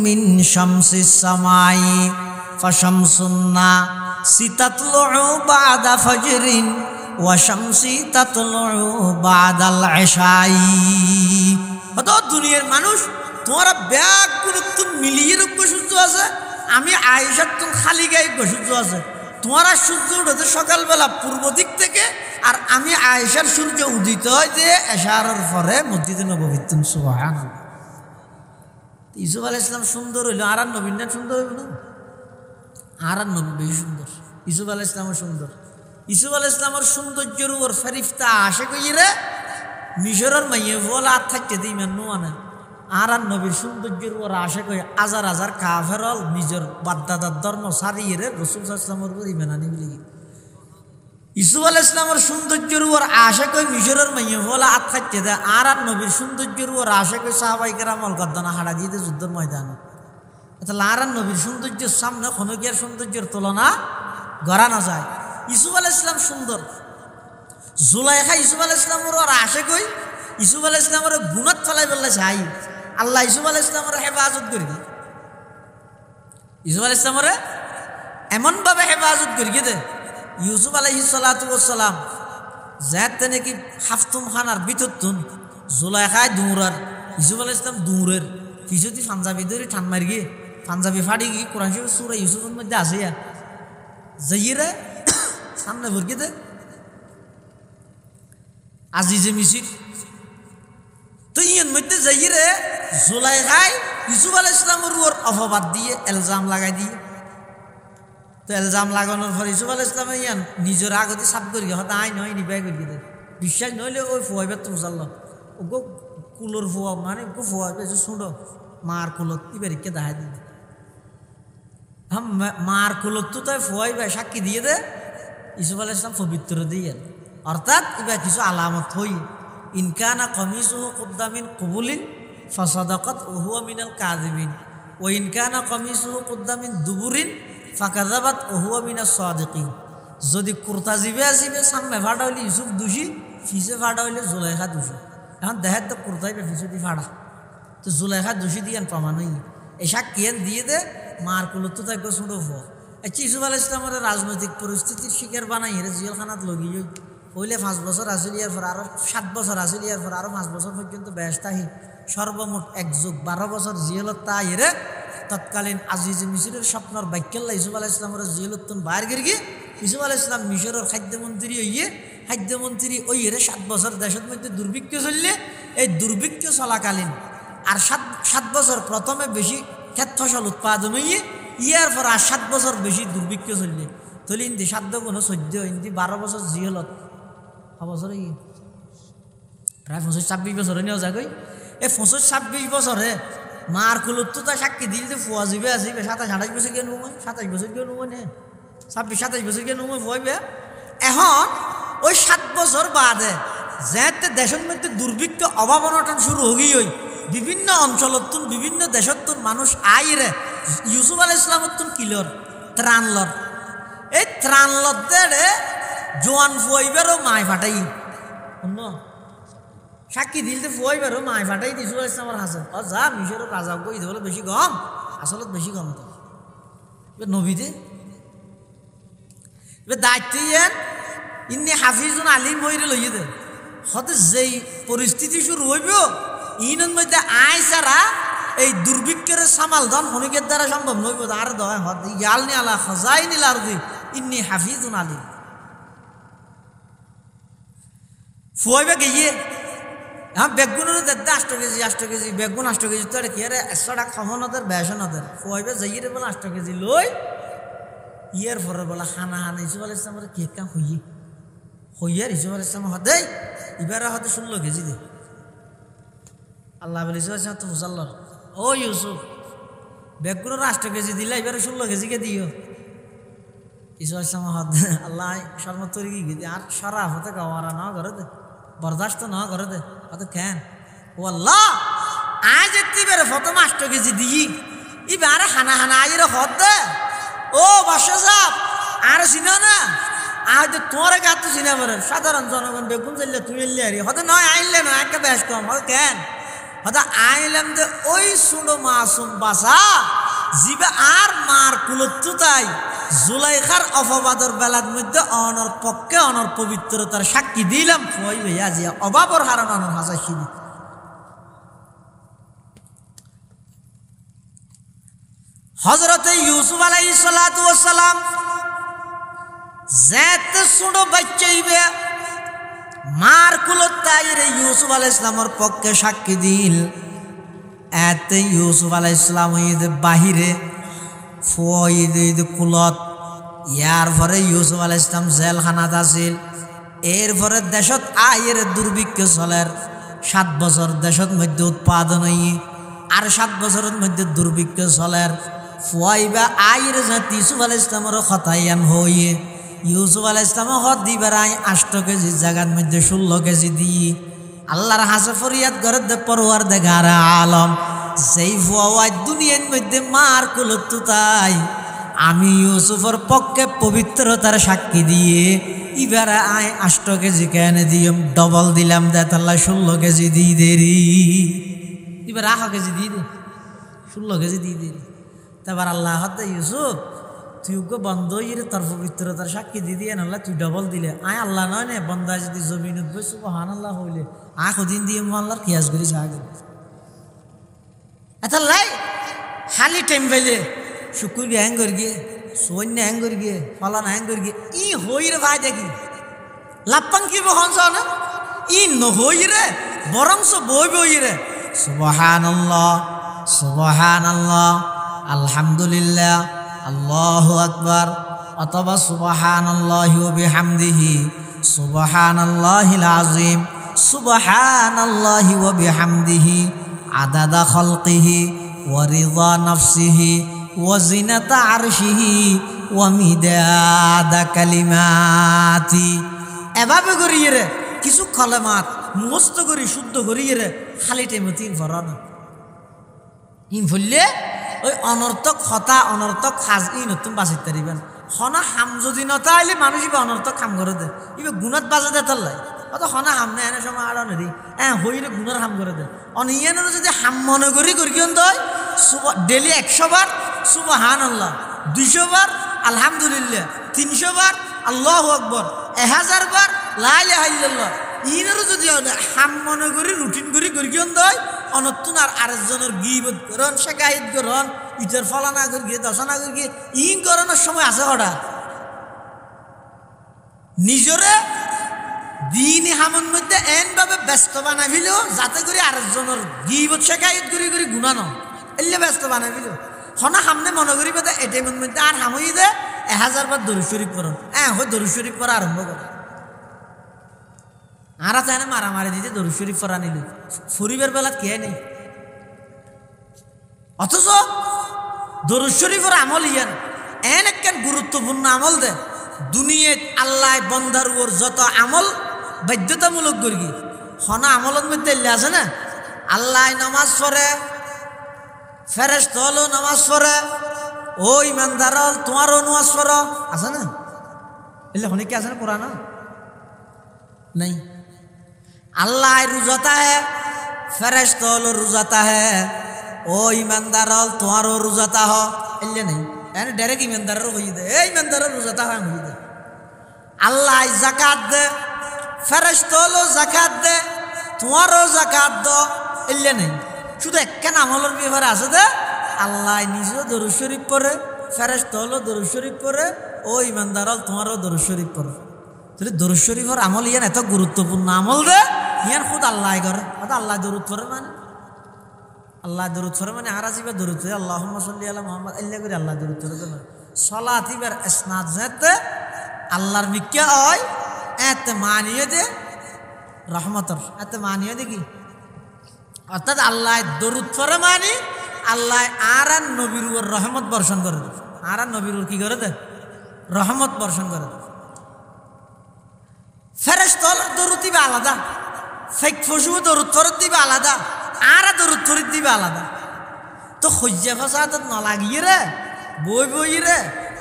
মিন শামসিস সামাই ফাশামসুন্না সিতাতলু বাদা ফজরিন ওয়া শামসি তাতলু বাদাল ইশাই কত দুনিয়ার মানুষ তোমারা ব্যাগ গুরুত্ব মিলিয়ে রূপ সূর্য আছে আমি আয়েশার তুমি খালি গায়ে সূর্য আছে তোমারা সূর্য উঠেছে সকালবেলা পূর্ব দিক থেকে আর আমি আয়েশার সূর্য উদিত হয় যে এশারের পরে মসজিদে নববীতে সুবহানাল্লাহ ইউসুফ আলাইহিস সালাম সুন্দর হইল আর নবীন না সুন্দর হইল না আর নবী বেশি সুন্দর ইউসুফ আলাইহিস সালাম সুন্দর ইসুফ আলাইহিস সালামের সৌন্দর্যের উপর ফেরিস্তা আসে কইরে মিশরের মাইয়ে বলা থাকতে দিই মেন নোয়ানে আর নবীর সৌন্দর্যের উপর আসে কই হাজার হাজার কাফেরল নিজের বাদদাদার ধর্ম সারিয়ে রাসূল সাল্লাল্লাহু আলাইহি ওয়াসাল্লামের উপর ঈমান আনি বলি ইসুফ আলাইহিস সালামের সৌন্দর্যের উপর আসে কই মিশরের মাইয়ে বলা আত থাকতে দে আর নবীর সৌন্দর্যের উপর আসে কই সাহাবায়ে কেরামল গদ্দানা হাড়া দিয়ে যুদ্ধের ময়দানে তাহলে আর নবীর সৌন্দর্যের সামনে কোনো কি আর সৌন্দর্যের তুলনা করা না যায় ইসুফ আলাইহিস সালাম সুন্দর জুলাইখা ইসুফ আলাইহিস সালামের আর আসে কই ইসুফ আলাইহিস সালামের গুনাত ফলাই বললে চাই আল্লাহ ইসুফ আলাইহিস সালামের হেফাজত করি ইসুফ আলাইহিস সালামের এমনভাবে হেফাজত করি দে ইউসুফ আলাইহিস সালাতু ওয়াস সালাম যাতে নাকি হাফতুম খানার বিতরতুন জুলাইখায় দৌড়ার ইসুফ আলাইহিস সালাম দৌড়ের কিছুদি পাঞ্জাবি ধরে ঠান মারি গিয়ে পাঞ্জাবি ফাড়ি গিয়ে কোরআন শরীফ সূরা ইউসুফের মধ্যে আছে যাইরে সামনে ভরকে দে আজিজে মিসির তো ইয়ের মধ্যে যাইরে জুলাইখায় ইউসুফ আলাইহিস সালামের উপর অপবাদ দিয়ে ইলজাম লাগাই দিয়ে তো ইলজাম লাগানোর পর ইউসুফ আলাইহিস সালাম ইয়ান নিজের আগতে সাপ করি হয়তো আই নয় নিবাই করি দে বিশ্বাস নইলে ওই ফুয়াইবে তো জানলো ও গো কুলোর ফুয়া মানে গো ফুয়াইবে যে শুনো মার কুলত ইবারিকে দেখাই দিই হ্যাঁ মার কুলত তো তাই ফুয়াইবে সাক্ষী দিয়ে দে ইউসুফ আলাইহিস সালাম পবিত্র দিয়ে অর্থাৎ এবার কিছু আলামত হই ইনকানা কমিসুহু কুদ্দা মিন কুবুলিন ফাসাদাকাত ওয়া হুয়া মিনাল কাযিবিন ওয়া ইনকানা কমিসুহু কুদ্দা মিন দুবুরিন ফাকাযাবাত ওয়া হুয়া মিনাস সাদিকিন যদি কুর্তা জিবে আসিবে সামনে ফাড়া হইলে ইউসুফ দোষী ফিসে ফাড়া হইলে জুলাইখা দোষী এখন দেখার তো কুর্তাই ফিসে দিয়ে ফাড়া তো জুলাইখা দোষী দিয়ে প্রমাণ হই এই সাক্ষী দিয়ে দে মার কুলত তো তাই ছোটো ফোয়া ইউসুফ আলাইহিস সালামের রাজনৈতিক পরিস্থিতির শিকার বানাই হেরে জেলখানাত লগি হইলে 5 বছর আসিল ইয়ার পর আরো 7 বছর আসিল ইয়ার পর আরো 5 বছর পর্যন্ত ব্যস্ত আহি সর্বমোট 1+12 বছর জেলত তাই হেরে তৎকালীন আজিজে মিসরের স্বপ্নর বাক্যাল্লা ইউসুফ আলাইহিস সালামের জেলতুন বাইর গিয়ে ইউসুফ আলাইহিস সালাম মিশরের খাদ্যমন্ত্রী হইয়ে খাদ্যমন্ত্রী ওই হেরে 7 বছর দেশের মধ্যে দুর্ভিক্ষ চললে এই দুর্ভিক্ষ চলাকালীন আর 7 বছর প্রথমে বেশি ক্ষেত ফসল উৎপাদন হইয়ে ইয়ার পর আর 7 বছর বেশি দুর্ভিক্ষ চললে তাহলে ইন্দি 7 গুণ 14 ইন্দি 12 বছর জিহলত বছর প্রায় 25-26 বছর নেওয়া যাগই এই 25-26 বছরে মার কুলত তো তাই সাক্ষী দিল যে ফুয়া যাবে আসিবে 27-28 বছর গিয়ে নুময় 27 বছর গিয়ে নুময় নে 26-27 বছর গিয়ে নুময় ফুয়াইবে এখন ওই 7 বছর বাদে যেতে দেশের মধ্যে দুর্ভিক্ষ অভাব অনটন শুরু হই বিভিন্ন অঞ্চলতুন বিভিন্ন দেশতুন মানুষ আইরে ইউসুফ আলাইহিস সালামতুন কিলর ত্রাণলর এই ত্রাণলর দেড়ে জোয়ান ফুয়াইবারও মায় ফাটাই অন্য সাক্ষী দিলতে ফুয়াইবারও মায় ফাটাই ইউসুফ আলাইহিস সালামের হাসন ও যা মিশরের রাজা গো ইদ বলে বেশি গম আসলত বেশি গম তো নবীতে এবার দায়িত্ব ইয়েন ইন্নি হাফিজুন আলিম হইরে লইয়ে দে হতে যেই পরিস্থিতি শুরু হইব ইনের মধ্যে আয় সারা এই দুর্ভিক্ষের সামাল ধন হনিকের দ্বারা সম্ভব নইব আর দয় হতে ইয়ালনি আলা খাজাইনিল আরদি ইন্নি হাফিজুন আলিম ফুয়াইবে গিয়ে হ্যাঁ বেগুনের 8 কেজি বেগুন 8 কেজি তো আর কি আরে 100 টাকা খাওয়ানোদের বেসনদের ফুয়াইবে যাইয়ে বলে 8 কেজি লই ইয়ের পরে বলে খানা ইউসুফ আলাইহিস সালামের কে কাম হইয়ার ইউসুফ আলাইহিস সালাম হদে এবারে হতে 16 কেজি দে আল্লাহ বলে ইউসুফ আলাইহিস সালাম তো মুসাল্লার ও ইউসুফ বেগুনের 8 কেজি দিলে এবারে 16 কেজি কে দিও ইউসুফ আলাইহিস সালাম হদে আল্লাহ শর্মতরি কি আর সারা হতে গাওয়ারা না করে দে বরদাস্ত না করে দে হতে কেন ও আল্লাহ আজ এতিবারে প্রথম 8 কেজি দিই এবারে খানা আইরে হদে ও বাদশা সাহেব আর চিনো না আজ তোর গাতো চিনা বলেন সাধারণ জনগণ বেগুন চাইলে তুই এলে আরি হয়তো নয় আইলে না একটা বেশ কম হয়তো কেন হয়তো আইলাম যে ওই সুড়ো মাসুম বাসা জিবা আর মার কুলত তাই জুলাইখার অপবাদর বেলার মধ্যে অনর পক্ষে অনর পবিত্রতার সাক্ষী দিলাম ফুয়াই ভাইয়া জিয়া অভাবর হারান অনর হাসা শিবি হযরতে ইউসুফ আলাইহিস সালাতু ওয়াস সালাম যেতে ছোট বাচ্চাইবে মার কুলত তাইরে ইউসুফ আলাইহিস সালামের পক্ষে সাক্ষী দিল এতে ইউসুফ আলাইহিস সালাম ঈদ বাহিরে ফুয়াইদ কুলত ইয়ার পরে ইউসুফ আলাইহিস সালাম জেলখানাত আছিল। এরপরে দেশত আয়ের দুর্ভিক্ষ চলের 7 বছর দেশত মধ্যে উৎপাদন হইয়ে আর 7 বছরের মধ্যে দুর্ভিক্ষ চলের ফুয়াইবা আয়ের জাতি ইউসুফ আলাইহিস সালামের খতায়ান হইয়ে ইউসুফ আলাইহিস সালাম হদ দিবার 8 কেজি জায়গার মধ্যে 16 কেজি দিয়ে আল্লাহর হাসে ফরিয়াদ করে দে পরওয়ারদিগার আলম যেই ফুয়াই দুনিয়ার মধ্যে মার কুলতু তাই আমি ইউসুফের পক্ষে পবিত্রতার সাক্ষী দিয়ে এবারে 8 কেজি কেন দিম ডবল দিলাম দে তাল্লা 16 কেজি দিয়ে দেরি এবার 8 কেজি দিয়ে দে 16 কেজি দিয়ে দেরি তারপর আল্লাহ হতে ইউসুফ তুই ওকে বন্ধ হইরে তোর পবিত্রতার সাক্ষী দিয়ে দিয়ে নাহলে তুই ডবল দিলে আল্লাহ নয় নে বন্ধা যদি জমিনত বই সুবহানাল্লাহ হইলে দিন দিয়ে আল্লাহর কিয়াস করি আগে এত লাই খালি টাইম পাইলে শুকুর হ্যাং করে গিয়ে সৈন্য হ্যাং করে গিয়ে ফলান হ্যাং করে গিয়ে ই হইরে ভাই দেখি লাপ্পাং কি বহন না ই নহইরে বরংস বই বইরে সুবহানাল্লাহ সুবহানাল্লাহ আলহামদুলিল্লাহ আল্লাহু আকবার অথবা সুবহানাল্লাহি ওয়া বিহামদিহি সুবহানাল্লাহিল আযীম সুবহানাল্লাহি ওয়া বিহামদিহি আদাদা খালকিহি ওয়া রিদা নাফসিহি ওয়া জিনাতা আরশিহি ওয়া মিদাদা কালিমাতি এভাবে করিয়ে রে কিছু কলেমাত মুখস্থ করি শুদ্ধ করিয়ে রে খালি টাইমে 3 ফরানা ইন ফুললে ওই অনর্থক হতা অনর্থক খাজ ই নতুন বাঁচিতে পারিবেন হনা হাম যদি নতা আইলে মানুষ ইবে অনর্থক কাম করে দে ইবে গুণত বাজে দে তাল্লাই অত হনা হাম না এনে সময় আড় নেরি হইলে গুণের হাম করে দে অনিয়ানের যদি হাম মনে করি কিয়ন তই ডেলি 100 বার সুবহানাল্লাহ 200 বার আলহামদুলিল্লাহ 300 বার আল্লাহু আকবার 1000 বার লা ইলাহা ইল্লাল্লাহ ইনেরও যদি হাম মনে করি রুটিন করি কিয়ন তই অনতুন আর আরেকজনের গিবত করন শেখায়ত করন ইটার ফলানা করি গিয়ে দশনা করি গিয়ে ইন করানোর সময় আছে হঠাৎ নিজরে দিন হামন মধ্যে এনভাবে ব্যস্ত বানাবিল যাতে করে আরেকজনের গিবত শেখায়ত করি গুণানো এলে ব্যস্ত বানাবিল হনা সামনে মনে করি পেতে এটিএমের মধ্যে আর হামই দে 1000 বার দরুদ শরীফ করন হয় দরুদ শরীফ পড়া আরম্ভ করে আর চাই না মারামারি দিতে দরুদ শরীফ পড়া নিল ফরিবের বেলা কে নেই অথচ দরুদ শরীফের আমল ইয়ান একখান গুরুত্বপূর্ণ আমল দে দুনিয়াত আল্লাহ বন্দার উপর যত আমল বাধ্যতামূলক করি হনা আমলের মধ্যে আছে না আল্লাহ নামাজ পড়ে ফেরেশতা হলো নামাজ পড়ে ও ইমানদার তোমারও নামাজ পড়ো আছে না এলে হনে কি আছে না কোরআন नहीं अल्लाह रुजाता है फरिश्ता लो रुजाता है ओ ईमानदार तुम्हारो रुजाता हो इल्ले नहीं यानी डायरेक्ट ईमानदार रो होई दे ए ईमानदार रुजाता है होई दे अल्लाह ज़कात दे फरिश्ता लो ज़कात दे तुम्हारो ज़कात दो इल्ले नहीं শুধু একখান আমলের ব্যাপারে আছে দে আল্লাহ নিজেও দরুদ শরীফ পড়ে ফেরেশতা হলো দরুদ শরীফ পড়ে ও ইমানদার তোমারও দরুদ শরীফ পড়ে তাহলে দরুদ শরীফের আমল ইয়ান এত গুরুত্বপূর্ণ আমল দে ইয়ান খুদ আল্লাহ করে অর্থাৎ আল্লাহ দরুদ পড়ে মানে আল্লাহ দরুদ পড়ে মানে আর আজিবা দরুদ পড়ে আল্লাহুম্মা সাল্লি আলা মুহাম্মদ আল্লাহ করে আল্লাহ দরুদ পড়ে না সালাত ইবার ইসনাদ যেতে আল্লাহর মিক্কা হয় এতে মানিয়ে দে রহমতর এতে মানিয়ে দে কি অর্থাৎ আল্লাহ দরুদ পড়ে মানে আল্লাহ আর নবীর উপর রহমত বর্ষণ করে দে আর নবীর উপর কি করে দে রহমত বর্ষণ করে দে ফেরেশতার দরুদ দিবে আলাদা ফেক ফসু দরুদ ফরত দিবে আলাদা আর দরুদ ফরত দিবে আলাদা তো খজ্জা ফাসাদ না লাগিয়ে রে বই রে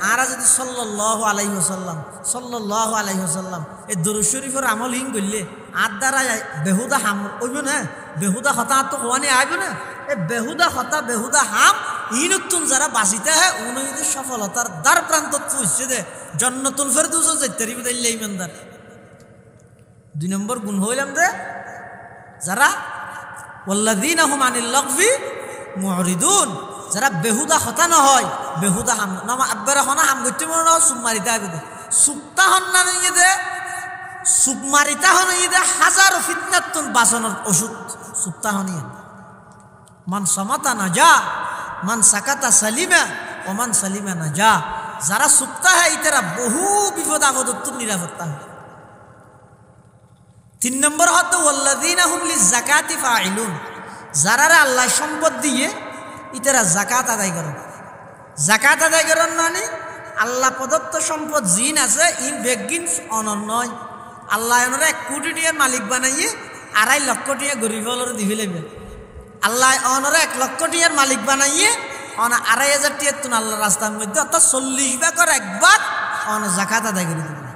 আর যদি সাল্লাল্লাহু আলাইহি ওয়াসাল্লাম এই দরুদ শরীফের আমল হিং করলে আর দ্বারা বেহুদা হাম ওইব না বেহুদা হতা তো কোয়ানি আইব না এই বেহুদা হতা বেহুদা হাম ইনতুন যারা বাঁচিতে হয় উনি যদি সফলতার দ্বার প্রান্ত পৌঁছে দে জান্নাতুল ফেরদৌস যাইতে রিবে দিলে ইমানদার 2 নম্বর গুণ হইলাম যে যারা ওয়াল্লাযীনা হুম আনিল লাগফি মুরিদুন যারা বেহুদা হতা না হয় বেহুদা হাম নামা আব্বারা হনা হাম গইতে মন না সুমারিতা আইবে সুক্তা হন না নিয়ে দে সুমারিতা হন নিয়ে দে হাজার ফিতনাতুন বাসনের ওষুধ সুক্তা হনিয়া মান সামাতা নাজা মান সাকাতা সালিমা ও মান সালিমা নাজা যারা সুক্তা হয় ইতারা বহু বিপদ আপদত নিরাপত্তা হয়। 3 নম্বর হতো ওয়াল্লাযীনা হুম লিযাকাতি ফাইলুন, যারা আল্লাহ সম্পদ দিয়ে ইতারা যাকাত আদায় করে। যাকাত আদায় করেন মানে আল্লাহ প্রদত্ত সম্পদ জিন আছে ইন বেগিন অনর নয়। আল্লাহ ওনারা 1 কোটি টাকার মালিক বানাইয়ে 2.5 লক্ষ টাকা গরিব হলরে দিবি লাগবে। আল্লাহ ওনারা 1 লক্ষ টাকার মালিক বানাইয়ে 2,500 টাকা তুন আল্লাহ রাস্তার মধ্যে অর্থাৎ 40 ভাগের 1 ভাগ অন যাকাত আদায় করে দিবে।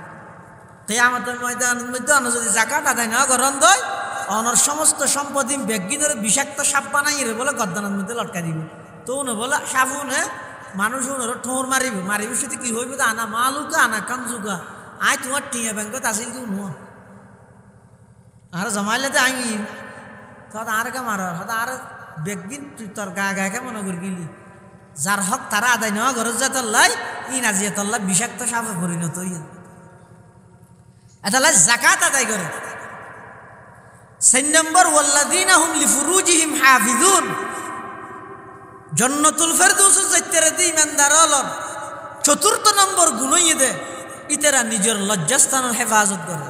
কিয়ামতের ময়দানের মধ্যে অন যদি যাকাত আদায় না করেন দয় অনর সমস্ত সম্পত্তি বেগিনের বিষাক্ত সাপ বানাইয়ে বলে গদ্দানের মধ্যে লটকা দিবে। তো উনি বলে সাপুনে মানুষ উনার ঠোঁর মারিব সেটা কি হইবে আনা মালুকা আনা কামজুকা আয় তোমার টিয়া ব্যাংকত আসিল কেউ নো আর জমাইলে তো আমি তখন আর কে মার আর বেগিন তুই তোর গায়ে মনে করি গেলি যার হক তারা আদায় নেওয়া ঘরের যা তল্লাই ই নাজিয়া তল্লা বিষাক্ত সাপে পরিণত হইয়া এটা যাকাত আদায় করে। 4 নম্বর ওয়াল্লাযীনা হুম লিফুরুজিহিম হাফিজুন, জান্নাতুল ফেরদৌস যাইতেরে দি ইমানদার হলন 4th নম্বর গুণই দে ইতারা নিজের লজ্জাস্থানের হেফাজত করে।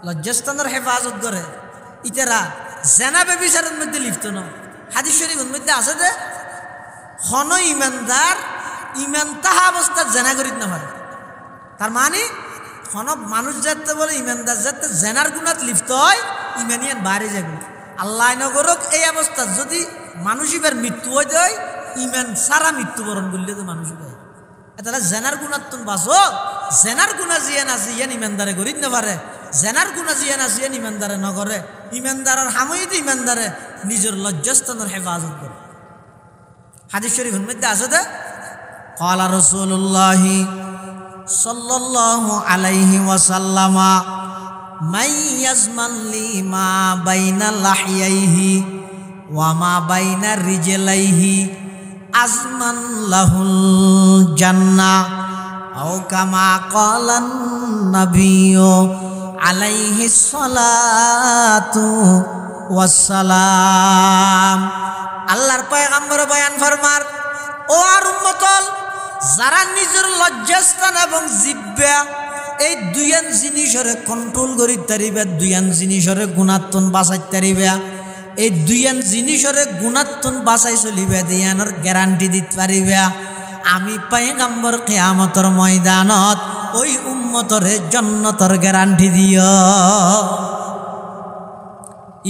লজ্জাস্থানের হেফাজত করে ইতারা জেনা ব্যভিচারের মধ্যে লিপ্ত নয়। হাদিস শরীফের মধ্যে আছে যে হন ইমানদার ইমান তাহা অবস্থা জেনা করিত না পারে। তার মানে হন মানুষ যাতে বলে ইমানদার যাতে জেনার গুণাত লিপ্ত হয় ইমানিয়ান বাইরে যাবে। আল্লাহ নগরক এই অবস্থা যদি মানুষ এবার মৃত্যু হয়ে যায় ইমান সারা মৃত্যুবরণ করলে তো মানুষ হয়। তাহলে জেনার গুণাত তুমি বাঁচো, জেনার গুণা জিয়ান আছে ইয়ান ইমানদারে করিত না পারে, জেনার গুণা জিয়ান আছে ইয়ান ইমানদারে নগরে। ইমানদারের হামইতে ইমানদারে নিজের লজ্জাস্থানের হেফাজত করে। হাদিস শরীফের মধ্যে আছে যে ক্বালা রাসূলুল্লাহ সাল্লাল্লাহু আলাইহি ওয়াসাল্লাম মান ইয়াজমান লি মা বাইনা লাহইহি ওয়া মা বাইনা রিজলাইহি আজমান লাহুল জান্নাহ আও কামা ক্বালান নাবিয়্যু আলাইহিস সালাতু ওয়াস সালাম। আল্লাহর পয়গম্বর বয়ান ফরমার ও আর উম্মতল যারা নিজের লজ্জাস্থান এবং জিহ্বা এই দুইয়ান জিনিসরে কন্ট্রোল করি তারিবা, দুইয়ান জিনিসরে গুণাত্মন বাঁচাই তারিবা, এই দুইয়ান জিনিসরে গুণাত্মন বাঁচাই চলিবা দিয়ানোর গ্যারান্টি দিতে পারিবা আমি পয়গম্বর কিয়ামতের ময়দানত ওই উম্মতরে জান্নাতের গ্যারান্টি দিও।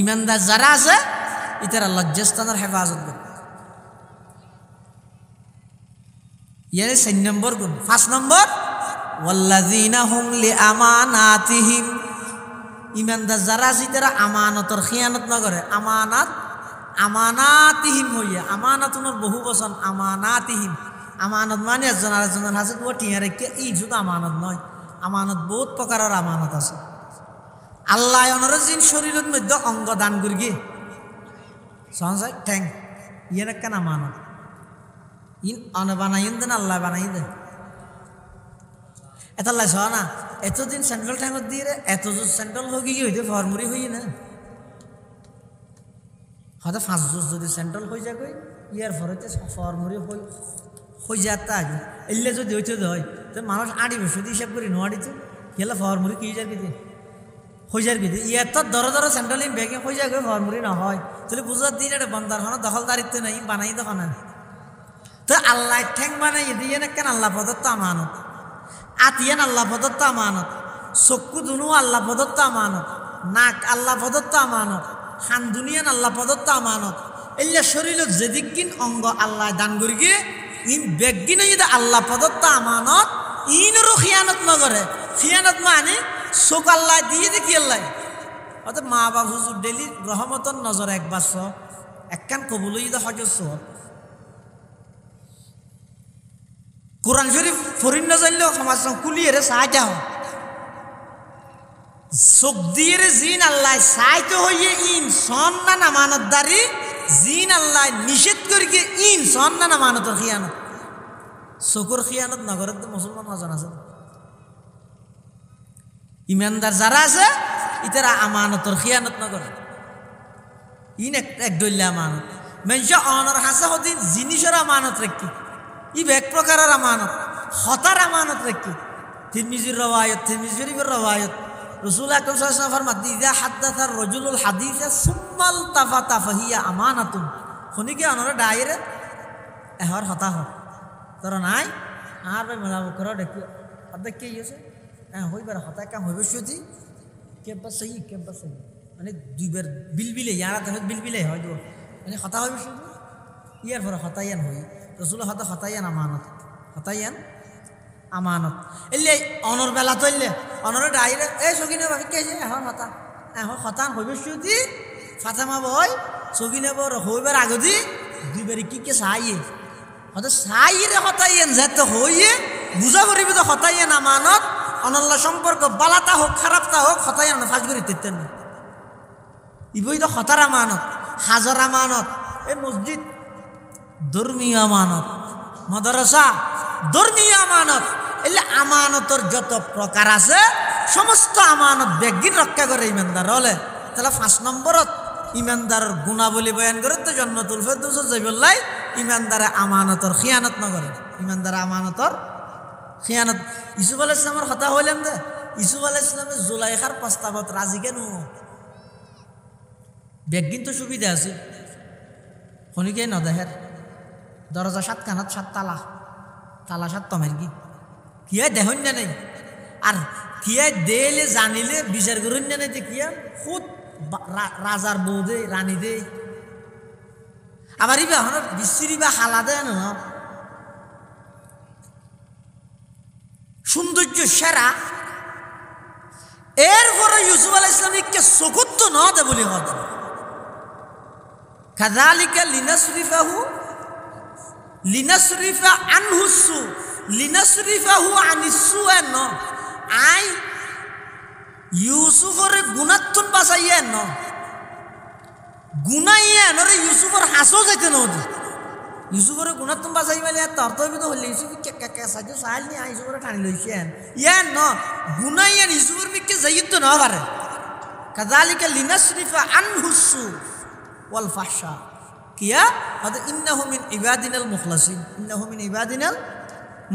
ইমানদার যারা আছে ইতারা লজ্জাস্থানের হেফাজত করে। ইয়ারে 4 নম্বর গুণ। 5 নম্বর ওয়াল্লাযীনা হুম লিআমানাতিহিম, ইমানদার যারা আছে তারা আমানতের খিয়ানত না করে। আমানাতিহিম হইয়া আমানাতুনের বহু বচন আমানাতিহিম। আমানত মানে একজন আরেকজনের হাতে ও টিয়া রেখে এই শুধু আমানত নয়, আমানত বহুত প্রকারের আমানত আছে। আল্লাহ ওনার জিন শরীরের মধ্যে অঙ্গ দান করি গিয়ে সঞ্জয় ঠ্যাং ইয়েন কেন আমানত ইন অনে বানাইন দেন আল্লাহ বানাই দেন এটা লাই না এতদিন সেন্ট্রাল ঠ্যাঙত দিয়ে রে এত সেন্ট্রাল হোক গিয়ে হইতে ফরমুরি হই না হয়তো 5 জোস যদি সেন্ট্রাল হয়ে যায় ইয়ার ফরতে ফরমুরি হয়ে যাতা আগে এলে যদি হইতে হয় তো মানুষ আড়িবে শুধু হিসাব করি নোয়াড়িতে গেলে ফরমুরি কি যার বিধি হয়ে যার বিধি ইয়ার তো দর সেন্ট্রাল ব্যাগে হয়ে যায় ফরমুরি না হয় তাহলে বুঝার দিন এটা বন্দার হন দখলদারিত্ব নেই বানাই তখন না তো আল্লাহ ঠ্যাং বানাই দিয়ে না কেন আল্লাহ প্রদত্ত আমানত আতিয়ান আল্লাহ প্রদত্ত আমানত চক্ষু দুনু আল্লাহ প্রদত্ত আমানত নাক আল্লাহ প্রদত্ত আমানত হান দুনিয়ান আল্লাহ প্রদত্ত আমানত এলিয়া শরীরের যেদিকিন অঙ্গ আল্লাহ দান করি গিয়ে ইন বেগিনে যদি আল্লাহ প্রদত্ত আমানত ইনরও খিয়ানত নগরে খিয়ানত মানে চোখ আল্লাহ দিয়ে দেখি আল্লাহ অর্থাৎ মা বাপ হুজুর ডেলি রহমতন নজর একবার একখান কবুল হজস্ব কোরআন শরীফ ফরিন না জানলেও সমাজ কুলিয়ে সাহায্য হয় চোখ দিয়ে জিন আল্লাহ সাইতে হইয়ে ইন সন না নামানতদারি জিন আল্লাহ নিষেধ করি গিয়ে ইন সন না নামানতর খিয়ানত চকুর খিয়ানত নগরের তো মুসলমান নজন আছে ইমানদার যারা আছে ইতারা আমানতর খিয়ানত নগরে ইন এক দলীয় আমানত মানুষ অনর হাসা হদিন জিনিসের আমানত রাখি ই এক প্রকারের আমানত হতার আমানত রাখি তিরমিজির রওয়ায়াত তিরমিজি শরীফের রওয়ায়াত রাসূল আকরাম সাল্লাল্লাহু আলাইহি ওয়াসাল্লাম ফরমাতে ইযা হাদাসা রাজুলুল হাদিসা সুম্মাল তাফাতা ফাহিয়া আমানাতুন খনিকে অনরে ডাইরে এহর হতা হ তোর নাই আর ভাই মেলা করো দেখি অর্ধেক কে ইয়েছে হ্যাঁ হইবার হতা কাম হইবে সুজি কেবা সহি মানে দুইবার বিলবিলে ইয়ারা দেখো বিলবিলে হয় তো মানে হতা হইবে সুজি ইয়ার পরে হতায়ান হই রাসূল হতায়ান আমানত হতায়ান আমানত এলে অনর বেলা তৈলে অনরে ডাইরে এই সগিনে ভাবি কে যে এখন হতান হইবে সুজি ফাতেমা বই সগিনে বড় হইবার আগদি দুইবারে কি কে সাইয়ে হয়তো সাইরে হতাইয়েন যেতে হইয়ে বুঝা করিবি তো হতাইয়েন আমানত অনল্লা সম্পর্ক বালাতা হোক খারাপটা হোক হতাইয়েন ফাঁস করি তেতেন না ইবই তো হতার আমানত হাজার আমানত এই মসজিদ ধর্মীয় আমানত মাদ্রাসা ধর্মীয় আমানত এলে আমানতর যত প্রকার আছে সমস্ত আমানত ব্যক্তির রক্ষা করে ইমানদার হলে তাহলে 5 নম্বরত ইমানদারের গুণাবলী বয়ান করে তো জান্নাতুল ফেরদৌসে যাইবল্লাই ইমানদারে আমানতর খিয়ানত নকরে ইমানদারে আমানতর খিয়ানত ইউসুফ আলাইহিস সালামের কথা হইলেন দে ইউসুফ আলাইহিস সালামে জুলাইখার প্রস্তাবত রাজি কেন ব্যক্তিন তো সুবিধা আছে খনিকে ন দেহের দরজা 7 কানাত 7 তালা 7 তমের কিয়া দেখুন না নেই আর কিয়া দেলে জানিলে বিচার করুন না নেই যে কিয়া খুদ রাজার বউ দে রানী দে আবার ইবা হন বিশ্রী বা হালা দেয় না সৌন্দর্য সেরা এরপরে ইউসুফ আলাইহিস সালামকে চকুত ন দে বলি কথা কাযালিকা লিনাসরিফা আনহুসু লিনাসরিফাহু আনিসু ন আই ইউসুফের গুণাত্তন বাঁচাইয়ে ন গুনাইয়ে নরে ইউসুফের হাসো যাইতে নদী ইউসুফের গুণাত্তন বাঁচাই মানে তোর তো হলে ইউসুফ সাহায্য সাহাল নিয়ে ইউসুফের টানি লইছে ইয়ান ন গুনাইয়ে ইউসুফের মিকে যাইতো না পারে কাযালিকা লিনাসরিফা আনহুসু ওয়াল ফাহশা কিয়া হযা ইন্নাহু মিন ইবাদিনাল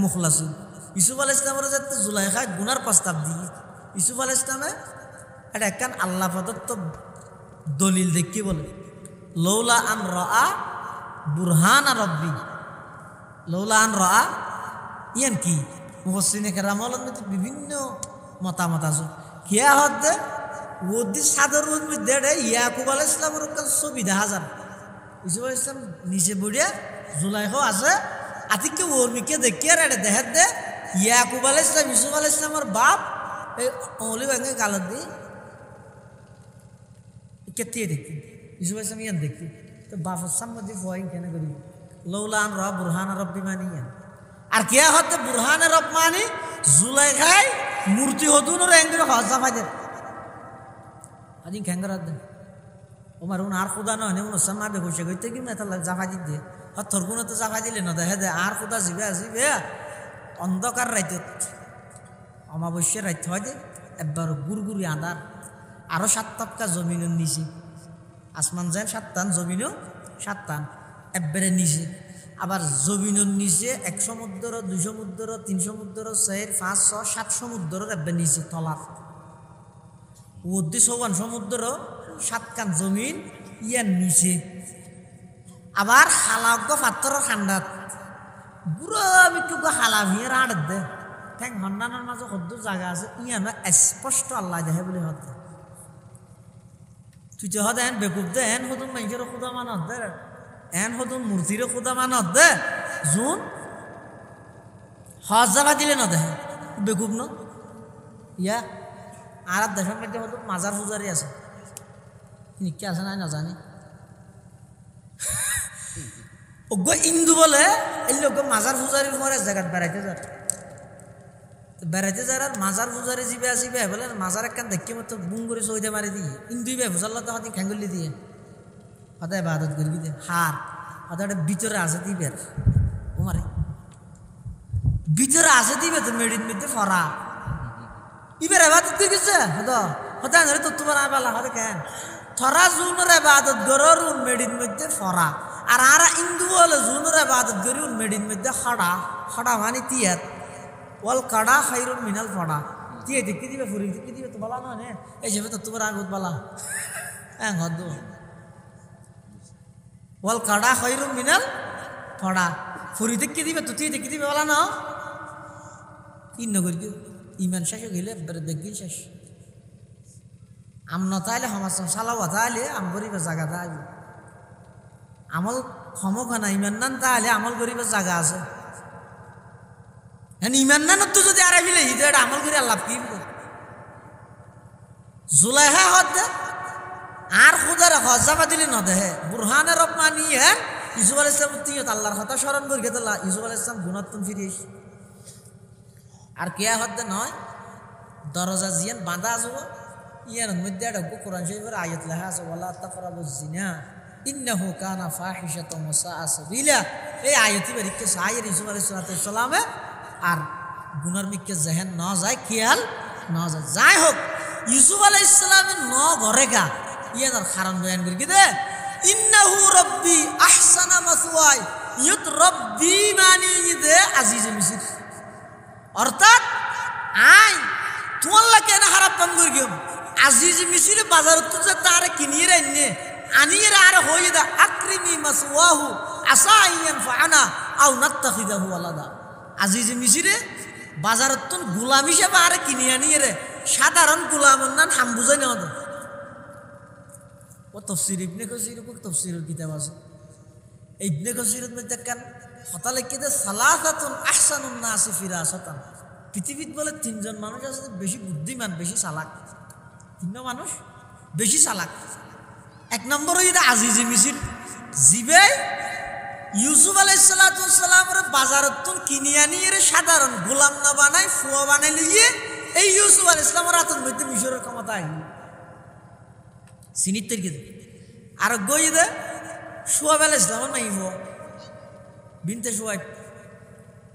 মুখলাসিন ইউসুফ আলাইহিস সালামের যাতে জুলাইখা গুনার প্রস্তাব দিয়ে ইউসুফ আলাইহিস সালামে এটা একখান আল্লাহ প্রদত্ত দলিল দেখি বলে লৌলা আন রাআ বুরহান রব্বি লৌলা আন রাআ ইয়ান কি মুফাসসিরিনে কেরামের মধ্যে বিভিন্ন মতামত আছে কিয়া হদে ওদি সাধারণ মধ্যে ইয়াকুব আলাইহিস সালামের ছবি দেখা যায় ইউসুফ আলাইহিস সালাম নিচে বড়িয়া জুলাইখা আছে আতিকে ওরমিকে দেখিয়ে রে দেখার দে ইয়াকুব আলাইহিস সালাম ইউসুফ আলাইহিস সালামের বাপ এই অলি ভাঙে গালত দি কেতিয়ে দেখি ইউসুফ আলাইহিস সালাম ইয়ান দেখি তো বাপের সামনে দি ফয়িং কেন করি লৌলা আন রাআ বুরহান রব্বি মানি আর কিয়া হতে বুরহান রব মানি জুলাইখাই মূর্তি হদুনর এঙ্গর হজা ফাদে আদি খেঙ্গরাত দে ওমার উন আর খুদা না নেউন সামা বে বসে গইতে কি মেতা জাফা দি দে হতর গুণ তো জাফা দিলে না দেখে দে আর খুদা জিবে অন্ধকার রাইত অমাবস্যার রাইত হয় দে একবার গুড়গুড়ি আঁধার আরো 7 তপকা জমিনের নিচে আসমান যায় 7 টান জমিনও 7 টান একবারে নিচে আবার জমিনের নিচে 1 সমুদ্র 2 সমুদ্র 3 সমুদ্র 4 5 6 7 সমুদ্রের একবার নিচে তলার ওদি সবান সমুদ্র 7 কান জমিন ইয়ার নিচে আবার হালাগ পাথর ঠান্ডাত বুড়ো বিটু হালা ভিয়ে রাড় দে ঠ্যাং হন্ডানোর মাঝে কত জায়গা আছে ইয়ানো স্পষ্ট আল্লাহ দেখে বলে হত তুই তো হদ এন বেকুব দে এন হতুন মানুষের খুদা মানত দে এন হতুন মূর্তির খুদা মানত দে জুন হজ যাবা দিলে না দেখে বেকুব ন ইয়া আর দেশের মধ্যে হতুন মাজার পূজারি আছে নিকে আছে নাই নাজানি ওগো ইন্দু বলে এই লোক মাজার পূজারির মরে জায়গাত বেড়াইতে যার আর মাজার পূজারি জিবে আসিবে বলে মাজার একখান দেখি মতো বুম করে চৌদে মারি দিয়ে ইন্দুই বে ভুজাল্লা তো হাতি খ্যাঙ্গুলি দিয়ে হতে বাদত করবি দে হার হতে একটা ভিতরে আছে দিবে ও মারে ভিতরে আছে দিবে তো মেডিন মধ্যে ফরা ইবের আবাদত দিয়ে গেছে হতে আনরে তো তোমার আবালা হতে কেন থরা জুনের আবাদত গরর মেডিন মধ্যে ফরা আর ইন্দু বলে জুনের আবাদত গরি মেডিন মধ্যে খড়া মানে তিয়ার ওয়াল কাড়া খাইরুন মিনাল ফড়া দিয়ে দেখি দিবে ফুরি দেখি দিবে তো বলা নয় এই যাবে তো তোমার আগত বলা হ্যাঁ হদ ওয়াল কাড়া খাইরুন মিনাল ফড়া ফুরি দেখি দিবে তো তুই দেখি দিবে বলা না ইন নগর কি ইমান শেষ গেলে দেখবি শেষ আম নতাইলে সমাজ চালাওয়া তাহলে আম গরিবের জায়গা থাকবে আমল ক্ষমখানা ইমান নান তাহলে আমল গরিবের জায়গা আছে ইমান নানত তো যদি আর ফিলে হিতে এটা আমল করে আল্লাহ কি জুলাইহা হদ দে আর খুদার হজাবা দিলে ন দেহে বুরহানের রব্বানি হ্যাঁ ইউসুফ আলাইহিস সালাম তিয়ত আল্লাহর কথা স্মরণ করি গেল ইউসুফ আলাইহিস সালাম গুনাতুন ফিরিস আর কেয়া হদ দে নয় দরজা জিয়ান বাঁধা আসবো ইয়ার মধ্যে একটা কোরআন শরীফের আয়াত লেখা আছে ওয়ালা তাকরাবুজ জিনা ইন্নাহু কানা ফাহিশাতান ওয়া সাআ সাবিলা এই আয়াতই বেরিকে সাইয়ের ইউসুফ আলাইহিস সালামে আর গুনার মিকে জেহেন ন যায় খেয়াল ন যায় যাই হোক ইউসুফ আলাইহিস সালামের ন ঘরে গা ইয়ার কারণ বয়ান করি কি দে ইন্নাহু রাব্বি আহসানা মাসওয়াই ইয়ত রাব্বি মানি দে আজিজ মিসর অর্থাৎ আই তোল্লা কেন হারাপ পান করি আজিজ মিসর বাজারত যে তারে কিনিয়ে রাইনে আনিয়ে আর হই দা আকরিমি মাসওয়াহু আসা ইয়ানফানা আও নাত্তাখিদাহু ওয়ালাদা আজিজ মিসিরে বাজারত গোলাম হিসেবে আরে কিনে আনিয়ে রে সাধারণ গোলামের নাম হাম বুঝাই নেওয়া দে ও তফসির ইবনে কাসির উপর তফসিরের কিতাব আছে ইবনে কাসিরের মধ্যে কেন হতা লিখে দে সালাসাতুন আহসানুন নাসি ফিরাসাতান পৃথিবীত বলে তিনজন মানুষ আছে বেশি বুদ্ধিমান বেশি চালাক তিন মানুষ বেশি চালাক এক নম্বর হইতে আজিজ মিসির জিবে ইউসুফ আলাইহিস সালামের বাজারত কিনে আনিয়ে সাধারণ গোলাম না বানায় ফুয়া বানাই লিয়ে এই ইউসুফ আলাইহিস সালামের হাতের মধ্যে মিশরের ক্ষমতা আইল সিনিতের কি আর গই দে শুয়াব আলাইহিস সালামের নাই হো বিনতে শুয়াব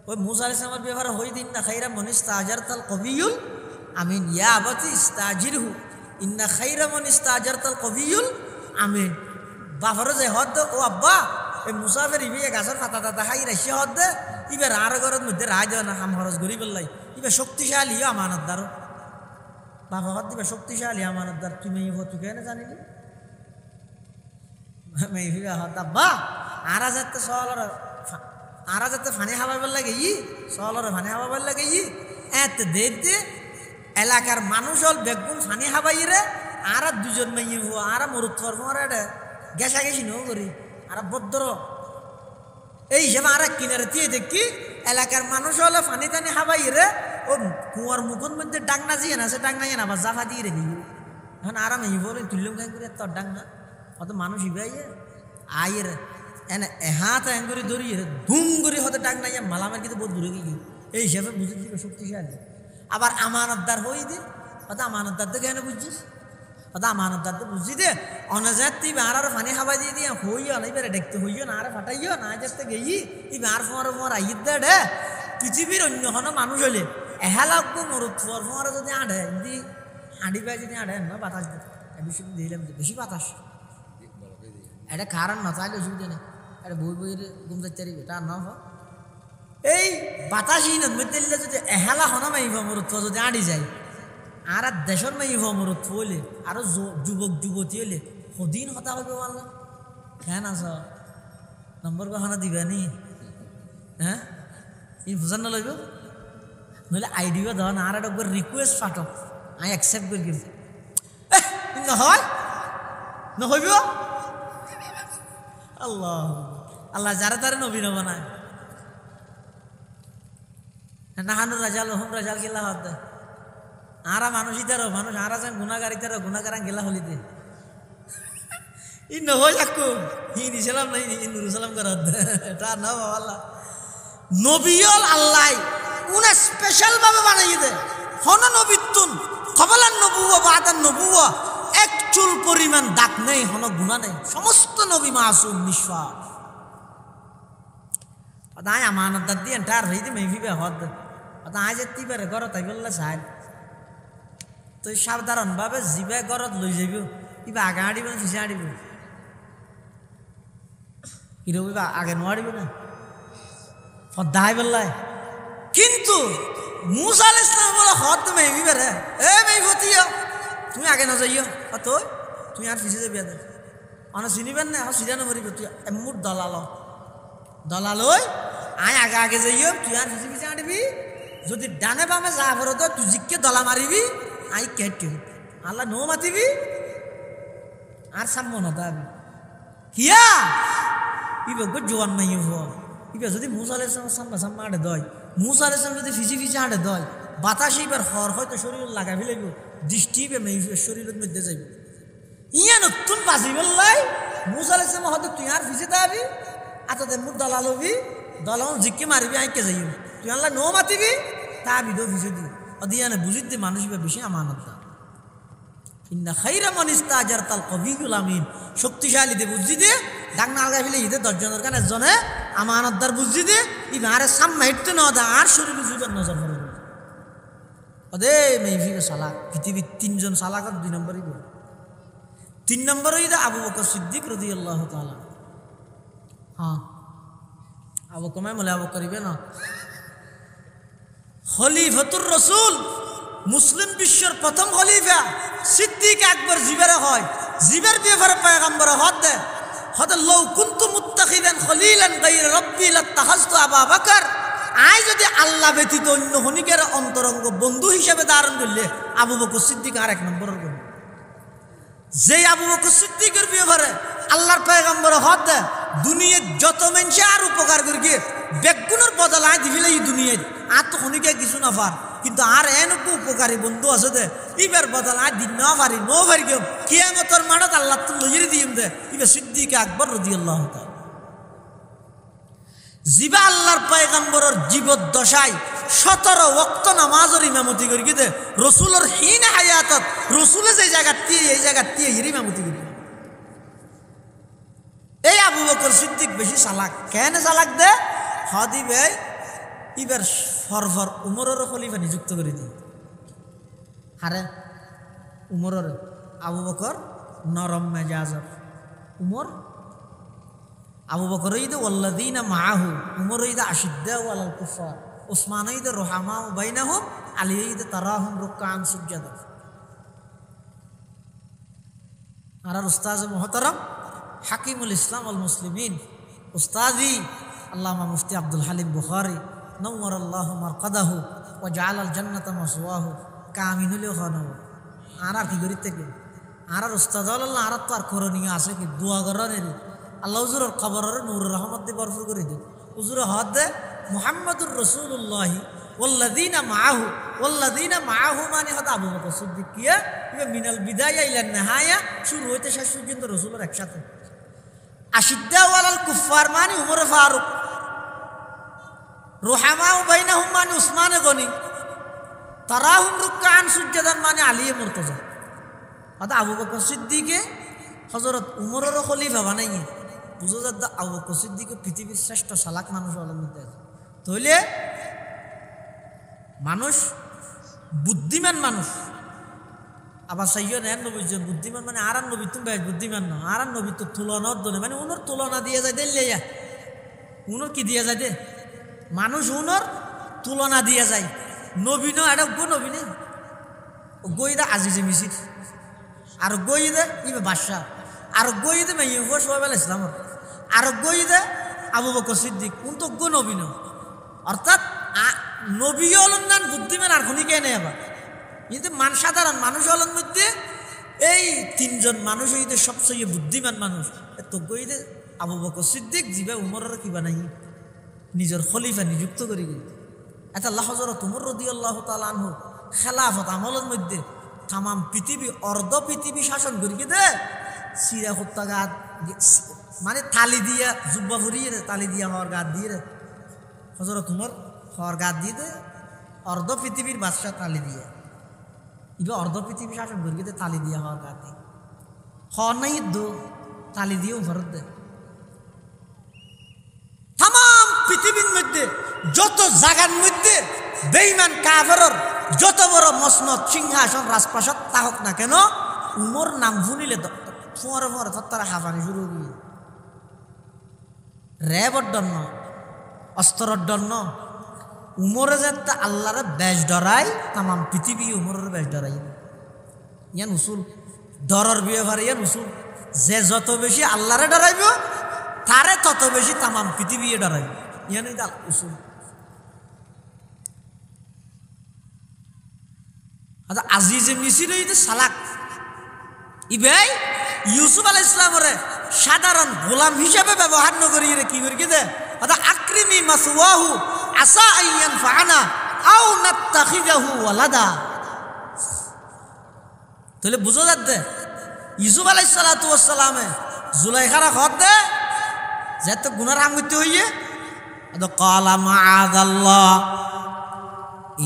ওই মুসা আলাইহিস সালামের ব্যবহার হই দিন না খাইরা মান ইস্তাজারতাল কবিয়ুল আমিন ইয়া আবাতি ইস্তাজিরহু ইন্না খাইরা মান ইস্তাজারতাল কবিয়ুল আমিন বাফারো যে হদ ও আব্বা এই মুসাফের ইবে গাছের পাতা টাতা খাই রাশি হদ দে ইবার আর ঘরের মধ্যে রায় দেয় না হাম খরচ করি পেলাই ইবে শক্তিশালী আমানতদার বাবা হদ দিবে শক্তিশালী আমানতদার তুমি তুই কেন জানিনি মেয়ে হদ আব্বা আরা যাতে সহলর আরা যাতে ফানি হাবাইবার লাগে সহলর ফানি হাবাইবার লাগে এত দে এলাকার মানুষ হল বেগুন ফানি হাবাই রে আর দুজন মেয়ে হো আর মরুত ফরমরে গেছা গেছি নো করি আর ভদ্র এই হিসেবে আর কিনারে দিয়ে দেখি এলাকার মানুষ হলে ফানি টানি হাবাই রে ও কুয়ার মুখের মধ্যে ডাংনা জিয়ে না সে ডাংনা না আবার জাফা দিয়ে রেখে এখন আরাম এই বলে তুললাম খাই করে তোর ডাংনা অত মানুষ ইবাই আয়ের এনে এহাত এন করে ধরিয়ে ধুম করে হতে ডাংনা মালামার কিন্তু বহুত দূরে গিয়ে এই হিসাবে বুঝে দিবে শক্তিশালী আবার আমানতদার হই দে অত আমানতদার তো কেন বুঝছিস অত আমানতদার তো বুঝছি দে অনজাত তুই আর ফানি খাবাই দিয়ে দিয়া হইও না এবারে দেখতে হইও না আরে ফাটাইও না যেতে গেই ই বার ফোঁয়ার আইত দে রে পৃথিবীর অন্য কোনো মানুষ হলে এহালাগ্য মরুত ফোঁয়ার যদি আড়ে যদি হাঁড়ি পায় যদি আড়ে না বাতাস দে বেশি দিলাম বেশি বাতাস এটা কারণ না চাইলে অসুবিধা নেই এটা বই বইয়ের ঘুম যাইতে পারবে তার না এই বাতাসই না মধ্যে যদি এহেলা হনা মাইব মরুত যদি আড়ি যায় আর দেশের মাইব মরুত হইলে আরো যুবক যুবতী হইলে সদিন হতা হবে মারলাম কেন আস নম্বর গহনা দিবা নি হ্যাঁ ই বুঝান না লইব নইলে আইডিও ধর আর একটা রিকোয়েস্ট পাঠক আমি অ্যাকসেপ্ট করে দিম নহয় নহইব আল্লাহ আল্লাহ যারা তারা নবী নব না নাহানু রাজাল হোম রাজাল গেলা হত আরা মানুষই তারো মানুষ আরা যান গুণাগারি তারো গুণাগারা গেলা হলিতে ই নহই আকু হি নিছিলাম নাই ই নুরুসালাম কর তা না আল্লাহ নবীল আল্লাহ কোন স্পেশাল ভাবে বানাই দে হন নবীতুন কবলান নবুয়া বাদান নবুয়া এক চুল পরিমাণ দাগ নেই হন গুণা নেই সমস্ত নবী মাসুম নিঃশ্বাস আয় আমানতদার দিয়ে এন্টার হই দি মেভিবে হদ আয় যেতে পারে ঘর তাই বললে চাই তুই সাধারণ ভাবে জিবে ঘরত লই যাব কিবা আগা আড়িব না পিছিয়ে আড়িব কিরকম আগে নোয়ারিব না ফদাই বললাই কিন্তু মুসা আলাইহিস সালাম বলে হদ মেবি বেরে এ মেই ফতিয়া তুমি আগে না যাইও তো তুমি আর পিছে যাবি আদে অন চিনিবেন না সিজানো মরিব তুই এমুর দলাল ওই আয় আগে আগে যাইও তুই আর পিছে পিছে আঁটবি যদি ডানে বামে যা পড়ো তো তুই জিককে দলা মারিবি আই কেটে আল্লাহ নো মাতিবি আর সামনে না দাবি হিয়া ইবে গো জোয়ান নাই ইবে যদি মুসা আলাইহিস সালাম সামনে আড়ে দয় মুসা আলাইহিস সালাম যদি ফিজি ফিজি আড়ে দয় বাতাস এবার হর হয়তো শরীর লাগাবি লাগব দৃষ্টি বে মেই শরীরের মধ্যে যাইব ইয়া নতুন বাজি বললাই মুসা আলাইহিস সালাম হয়তো তুই আর ফিজি দাবি আতাতে মুর দলাল হবি দলাল জিককে মারবি আইকে যাইব তুই আল্লাহ নো মাতিবি তা বিদো ফিজি দি অদিয়ানে বুঝিতে মানুষ বেশি আমানত দা ইন্না খাইরা মান ইস্তাজারতাল কবিয়ুল আমিন শক্তিশালী দে বুঝি দে ডাক না আলগা ফেলে ইদে 10 জনের কানে জনে আমানতদার বুঝি দে ইবারে সামনে হিটতে না দা আর শরীরে জুবার নজর পড়ে ওদে মেফিবে সালাক পৃথিবীর 3 জন সালাকত 2 নম্বরই বল 3 নম্বর ইদে আবু বকর সিদ্দিক রাদিয়াল্লাহু তাআলা হ্যাঁ আবু কমে মলে আবু করিবে না খলিফাতুর রাসূল মুসলিম বিশ্বের প্রথম খলিফা সিদ্দিক আকবর জিবের হয় জিবের ব্যাপারে পয়গম্বর হদে লাউ কুনতু মুত্তাখিদান খলিলান গায়র রাব্বি লাত্তাখাযতু আবু বকর আই যদি আল্লাহ ব্যতীত অন্য হনিকের অন্তরঙ্গ বন্ধু হিসেবে ধারণ করলে আবু বকর সিদ্দিক আর এক নম্বরের গুণ যে আবু বকর সিদ্দিকের ব্যাপারে আল্লাহর পয়গম্বর হদে দুনিয়ার যত মানুষ আর উপকার করি বেগুনের বদলায় দিবিলে এই দুনিয়ায় আর তো হনিকে কিছু না পার কিন্তু আর এনকু উপকারী বন্ধু আছে দে ইবার বদল আর দিন না পারি নো পারি কেউ কিয়ামতের মাঠত আল্লাহ তো লইরে দিম দে ইবে সিদ্দিক আকবর রাদিয়াল্লাহু তাআলা জিবা আল্লাহর পয়গম্বরের জীবদ্দশায় 17 ওয়াক্ত নামাজের ইমামতি করি দে রাসূলের হিন হায়াতত রাসূলে যে জায়গাতে এই জায়গাতে ইমামতি করি এই আবু বকর সিদ্দিক বেশি চালাক কেন চালাক দে হদিবে ইবার ফরফর উমরের খলিফা নিযুক্ত করে দিই হারে উমরের আবু বকর নরম মেজাজর উমর আবু বকর ঈদ ওয়াল্লাযীনা মাআহু উমর ঈদ আশিদ্দা ওয়ালাল কুফার উসমান ঈদ রুহামা বাইনাহুম আলী ঈদ তারাহুম রুকআন সুজদা আর উস্তাদ মুহতারাম হাকিমুল ইসলাম আল মুসলিমিন উস্তাদি আল্লামা মুফতি আব্দুল হালিম বুখারী নওয়ারাল্লাহু মারকাদাহু ওয়া জাআলাল জান্নাতা মাসওয়াহু কামিনুল খানু আর কি করিতে কি আর উস্তাদ আল্লাহ আর তো আর করণীয় আছে কি দোয়া করেন আল্লাহ হুজুরের কবরের নূরের রহমত দিয়ে ভরপুর করে দিন হুজুরে হদ দে মুহাম্মাদুর রাসূলুল্লাহ ওয়াল্লাযীনা মাআহু মানে হদ আবু বকর সিদ্দিক কিয়া মিনাল বিদায়া ইলা নিহায়া শুরু হইতে শেষ পর্যন্ত রাসূলের একসাথে আশিদ্দা ওয়ালাল কুফার মানে উমর ফারুক রুহামা বাইনাহুম মানে উসমান গনি তারাহুম রুকআন সুজদান মানে আলী মুর্তজা আদা আবু বকর সিদ্দিকে হযরত উমরের খলিফা বানাইয়ে বুঝো যা আবু বকর সিদ্দিক পৃথিবীর শ্রেষ্ঠ সালাক মানুষ হলের মধ্যে আছে তাহলে মানুষ বুদ্ধিমান মানুষ আবার সাইয়্যদ নবীজন বুদ্ধিমান মানে আর নবী তুমি বেশ বুদ্ধিমান না আর নবী তো তুলনার দনে মানে উনার তুলনা দিয়ে যায় দিল্লিয়া উনার কি দিয়ে যায় দে মানুষ উনার তুলনা দিয়ে যায় নবী ন এটা গো নবী নেই গইদা আজিজে মিছির আর গইদে ইবে বাদশাহ আর গইদে মেয়ে সোহাব আলাইহিস সালাম আর গইদে আবু বকর সিদ্দিক উন তো গো নবী ন অর্থাৎ নবী হলেন না বুদ্ধিমান আর খুনি কে নেই আবার কিন্তু সাধারণ মানুষ হলেন মধ্যে এই 3 জন মানুষ হইতে সবচেয়ে বুদ্ধিমান মানুষ তো গইদে আবু বকর সিদ্দিক জিবা উমরের কি বানাই নিজের খলিফা নিযুক্ত করি এটা আল্লাহ হযরত উমর রাদিয়াল্লাহু তাআলা আনহু খেলাফত আমলের মধ্যে তাম পৃথিবী অর্ধ পৃথিবী শাসন করি দে সিরা হত্যাঘাত মানে থালি দিয়া জুব্বা ভরিয়ে তালি দিয়া হওয়ার গাত দিয়ে হযরত উমর হওয়ার গাত দিয়ে দে অর্ধ পৃথিবীর বাদশাহ তালি দিয়ে ইবে অর্ধ পৃথিবী শাসন করি দে তালি দিয়া হওয়ার গাত দিয়ে হওয়ার নাই দো তালি দিয়ে উমর দে তাম পৃথিবীর মধ্যে যত জায়গার মধ্যে বেঈমান কাফেরর যত বড় মসনদ সিংহাসন রাজপ্রাসাদ তা হোক না কেন উমর নাম শুনিলে ফোঁরে ফোঁরে তারা হাফানি শুরু হয়ে র্যাবর দন্য অস্ত্রর দন্য উমরে যাতে আল্লাহরে বেশ ডরাই তাম পৃথিবী উমরের বেশ ডরাই ইয়ান উসুল ডরর ব্যবহার ইয়ান উসুল যে যত বেশি আল্লাহরে ডরাইব তারে তত বেশি তাম পৃথিবী ডরাইব ইয়ান উসুল আজিজে মিসির সালাক ইবাই ইউসুফ আলাইহিস সালামরে সাধারণ গোলাম হিসেবে ব্যবহার নকরি কি করি দে আকরিমি মাসওয়াহু আসা আইয়ান ফানা আও নাত্তাখিযাহু ওয়ালাদা তাহলে বুঝো যাচ্ছে ইউসুফ আলাইহিস সালাতু ওয়াস সালামে জুলাইখারা খত দে যেত গুনার হাম করতে হইয়ে ক্বালা মাআযাল্লাহ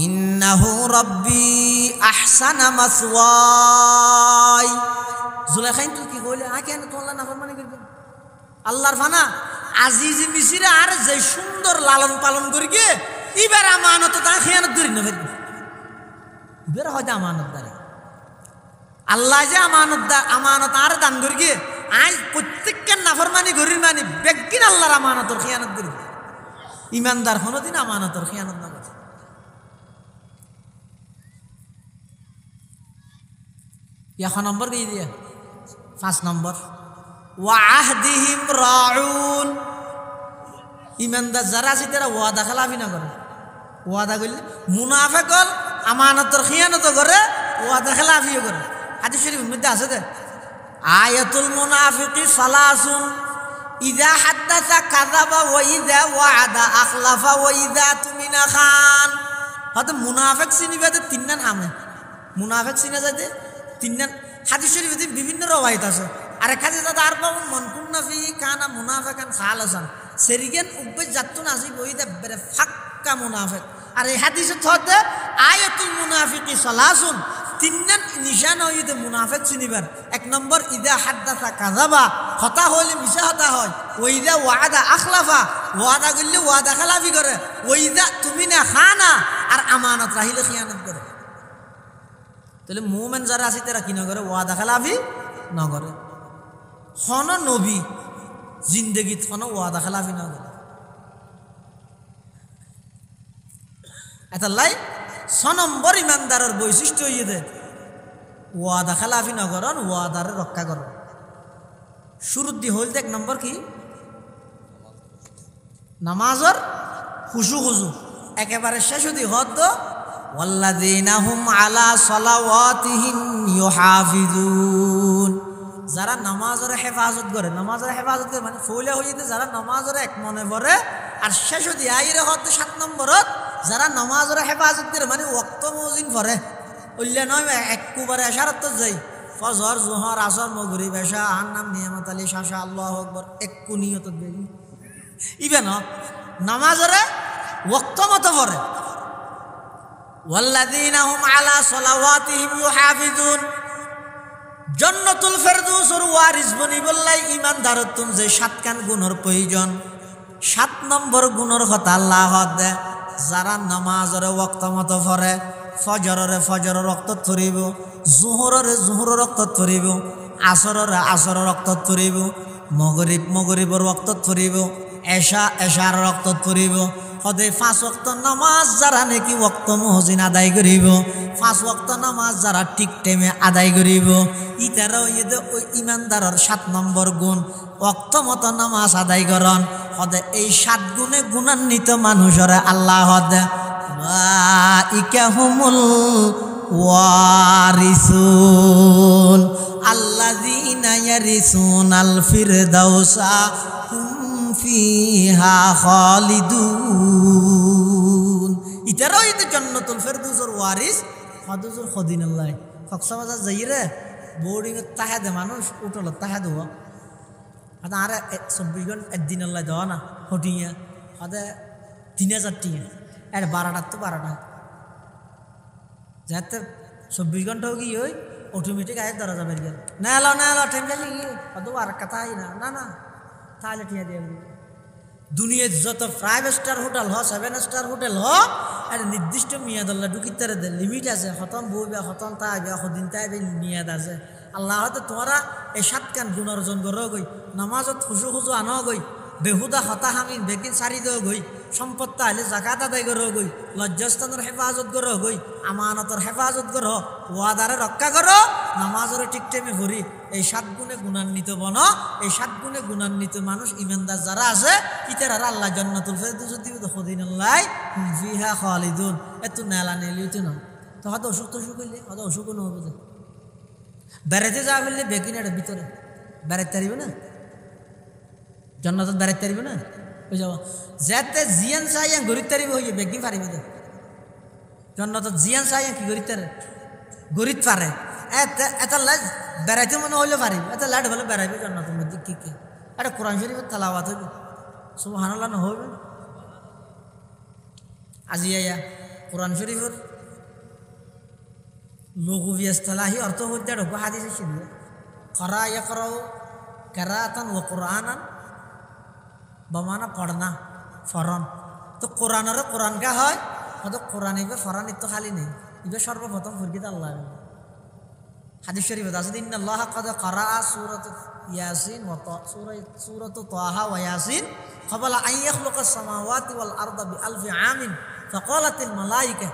ইন্নাহু রাব্বি আহসানা মাসওয়াই জুলাইখাইন তুই কি কইলে কেন তো আল্লাহ নাফরমানি করবে আল্লাহর ফানা আজিজ মিসিরে আর যে সুন্দর লালন পালন করি গে এবার আমানত তা খেয়ানত ধরি না ফেলবে এবার হয়তো আমানত দাঁড়ে আল্লাহ যে আমানত আর দান করি গে আজ প্রত্যেককে নাফরমানি করির মানে বেগিন আল্লাহর আমানতর খেয়ানত করি ইমানদার কোনোদিন আমানতর খেয়ানত না করে এক নম্বর দিয়ে দিয়ে 5 নম্বর ওয়াহদিহিম রাউন ইমানদার যারা আছে তারা ওয়াদা খেলাফি না করে ওয়াদা করলে মুনাফিক হল আমানতের খিয়ানত করে ওয়াদা খেলাফিও করে হাদিস শরীফের মধ্যে আছে যে আয়াতুল মুনাফিকি সালাসুন ইযা হাদাসা কাযাবা ওয়া ইযা ওয়াদা আখলাফা ওয়া ইযা তুমিনা খান হয়তো মুনাফিক চিনিবাতে তিনটা নাম মুনাফিক চিনা যাইতে তিনটা হাদিস শরীফে বিভিন্ন রওয়ায়াত আছে আরে কাজে দাদা আর পাবো মন কুন্না ফি কানা মুনাফিকান খালাসান সেরিগেন উব্বে জাতুন আসি বইদা বেরে ফাক্কা মুনাফিক আর এই হাদিসে থতে আয়াতুল মুনাফিকি সালাসুন তিনটা নিশান হইতে মুনাফিক চিনিবার 1 নম্বর ইদা হাদাসা কাযাবা কথা হইলে মিছা কথা হয় ওইদা ওয়াদা আখলাফা ওয়াদা করলে ওয়াদা খেলাফি করে ওইদা তুমি না খানা আর আমানত রাহিলে খিয়ানত করে তাহলে মুমিন যারা আছে তারা কি না করে ওয়াদা খেলাফি না করে হন নবী জিন্দগিত হন ওয়াদা খেলাফি না করে এটা লাই 6 নম্বর ইমানদারের বৈশিষ্ট্য হইয়ে দে ওয়াদা খেলাফি না করন ওয়াদারে রক্ষা করন শুরুর দি হইল 1 নম্বর কি নামাজের খুশু একেবারে শেষ দি হদ ওয়াল্লাযীনা হুম আলা সালাওয়াতিহিম ইউহাফিজুন যারা নামাজের হেফাজত করে মানে ফৌলা হইতে যারা নামাজের এক মনে পড়ে আর শেষ দি আইরে হদ 7 নম্বরত যারা নামাজের হেফাজত করে মানে ওয়াক্ত মৌজিন পড়ে উল্লে নয় একবারে এশারত যাই ফজর জোহর আসর মাগরিব এশা আর নাম নিয়ামত আলী শাশা আল্লাহু আকবার একু নিয়ত দেই ইবেন নামাজের ওয়াক্ত মতো পড়ে ওয়াল্লাযীনা হুম আলা সালাওয়াতিহিম ইউহাফিজুন জান্নাতুল ফেরদৌসের ওয়ারিস বনি বললাই ঈমানদারতুন যে 7 কান গুণের প্রয়োজন 7 নম্বর গুণের কথা আল্লাহ দে যারা নামাজের ওয়াক্ত মতো পড়ে ফজরের ওয়াক্ত ধরিব জোহরের ওয়াক্ত ধরিব আসরের ওয়াক্ত ধরিব মাগরিবের ওয়াক্ত ধরিব এশার ওয়াক্ত ধরিব হদে 5 ওয়াক্ত নামাজ যারা নাকি ওয়াক্ত মহজিন আদায় করিব 5 ওয়াক্ত নামাজ যারা ঠিক টাইমে আদায় করিব ইতারাও ওই ইমানদারের 7 নম্বর গুণ ওয়াক্ত মতো নামাজ আদায় করন হদে এই 7 গুণে গুণান্বিত মানুষরে আল্লাহ হদে উলাইকা হুমুল ওয়ারিসুন আল্লাযীনা ইয়ারিসুনাল ফিরদাউসা ফিহা খালিদুন ইতারাও ইতে জান্নাতুল ফেরদৌসের ওয়ারিস হদুজুর খদিনাল্লাহ কক্সবাজার যাইরে বোর্ডিং এর তাহাদে মানুষ উঠল তাহাদ হওয়া আরে 24 ঘন্টা একদিন আল্লাহ দেওয়া না হটিয়া হদে 3000 টিয়া এর 12টা তো 12টা যাতে 24 ঘন্টা কি ওই অটোমেটিক আয় দরজা বের গেল না এলো টাইম যাই কত আর কথাই না তাহলে টিয়া দিয়ে দুনিয়ার যত 5 স্টার হোটেল হ 7 স্টার হোটেল হ আর নির্দিষ্ট মেয়াদ আল্লাহ ঢুকিতে লিমিট আছে খতম বইবে খতম তাইবে সদিন তাইবে মেয়াদ আছে আল্লাহ হয়তো তোমরা এই 7 কান গুণ অর্জন করো গই নামাজত খুশু আনো গই বেহুদা হতাহামিন বেকিন সারি দেও গই সম্পত্তি আইলে জাকাত আদায় করো গই লজ্জাস্থানের হেফাজত করো গই আমানতর হেফাজত করো ওয়াদারে রক্ষা করো নামাজের ঠিক টাইমে ভরি এই 7 গুণে গুণান্বিত বন এই 7 গুণে গুণান্বিত মানুষ ইমানদার যারা আছে ইতারা আল্লাহ জান্নাতুল ফেরদৌস দিবে খুদিনাল্লাহ ফিহা খালিদুন এত নেলা নেলিতে না তো হয়তো অসুখ হইলে হয়তো অসুখ না হবে বেড়াইতে যাওয়া ফেললে বেকিনের ভিতরে বেড়াইতে পারিবে না জান্নাত বেড়াইতে পারিবে না ওই যাব যেতে জিয়ান চাইয়া গরিব তারিব হইয়ে বেগি পারিবে তো জান্নাত জিয়ান চাইয়া কি গরিব তারে গরিব পারে এটা লাজ বেড়াইতে মনে হইলে পারিবে এটা লাড হলে বেড়াইবে জান্নাতের মধ্যে কি কি এটা কোরআন শরীফের তেলাওয়াত হইবে সুবহানাল্লাহ না হবে আজি আয়া কোরআন শরীফের লঘুবি ইসতিলাহি অর্থ হইতে ঢোকা হাদিসে ছিল করা ইয়াকরাউ কিরাআতান ওয়া কুরআনান বামানা পড়না ফরন তো কোরআনের কোরআন কা হয় তো কোরআন ইবে ফরন তো খালি নেই ইবে সর্বপ্রথম ফরকিত আল্লাহ হাদিস শরীফে আছে ইন্নাল্লাহ ক্বাদ ক্বারাআ সূরাত ইয়াসিন ওয়া সূরাত তাহা ওয়া ইয়াসিন ক্বাবলা আন ইয়াখলুকাস সামাওয়াতি ওয়াল আরদা বিআলফি আমিন ফাকালাতিল মালায়েকা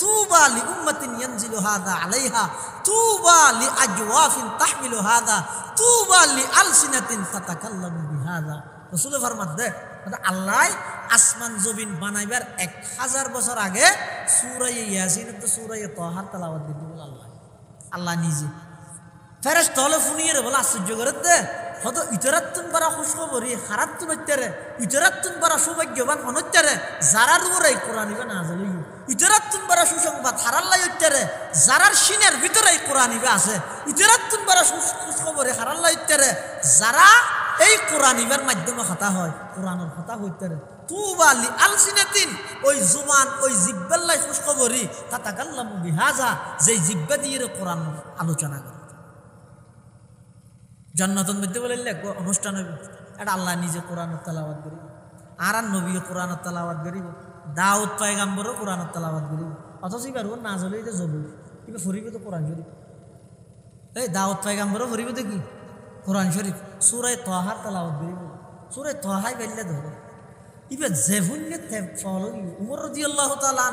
তুবা লিউম্মাতিন ইয়ানজিলু হাযা আলাইহা তুবা লিআজওয়াফিন তাহমিলু হাযা তুবা লিআলসিনাতিন তাতাকাল্লামু বিহাযা রাসূল ফরমাত দে আল্লাহ আসমান জমিন বানাইবার 1000 বছর আগে সূরা ইয়াসিন তো সূরা তাহা তেলাওয়াত দিতে বলে আল্লাহ নিজে ফেরেশতা হলে ফুনিয়ে বলে আশ্চর্য করে দে হয়তো ইতরাত্তুন বারা খুশখবরি খারাত্তুন হইতারে ইতরাত্তুন বারা সৌভাগ্যবান হনইতারে যারার উপরে কোরআন ইবা নাযিল হইব ইতরাত্তুন বারা সুসংবাদ হারাল্লাই হইতারে যারার সিনের ভিতরে কোরআন ইবা আছে ইতরাত্তুন বারা খুশখবরি হারাল্লাই হইতারে যারা এই কোরআন ইবার মাধ্যমে কথা হয় কোরআনের কথা হইতারে তুবা লিআলসিনাতিন ওই জুবান ওই জিহ্বাল্লাই খুশখবরি তাতাকাল্লামু বিহাযা যেই জিহ্বা দিয়ে কোরআন আলোচনা করে জান্নাতের মধ্যে বলে অনুষ্ঠান হইব এটা আল্লাহ নিজে কোরআনের তেলাওয়াত করিব আর নবীও কোরআনের তেলাওয়াত করিব দাউদ পয়গম্বরও কোরআনের তেলাওয়াত করিব অথচ এবার ওর নাজ হলে জবুর এবার ফরিব তো কোরআন শরীফ এই দাউদ পয়গম্বরও ফরিব তো কি কোরআন শরীফ সূরা তাহার তেলাওয়াত করিব সূরা তাহাই বেললে ধরে এবার জেভুন্নে ফলো উমর রাদিয়াল্লাহু তাআলা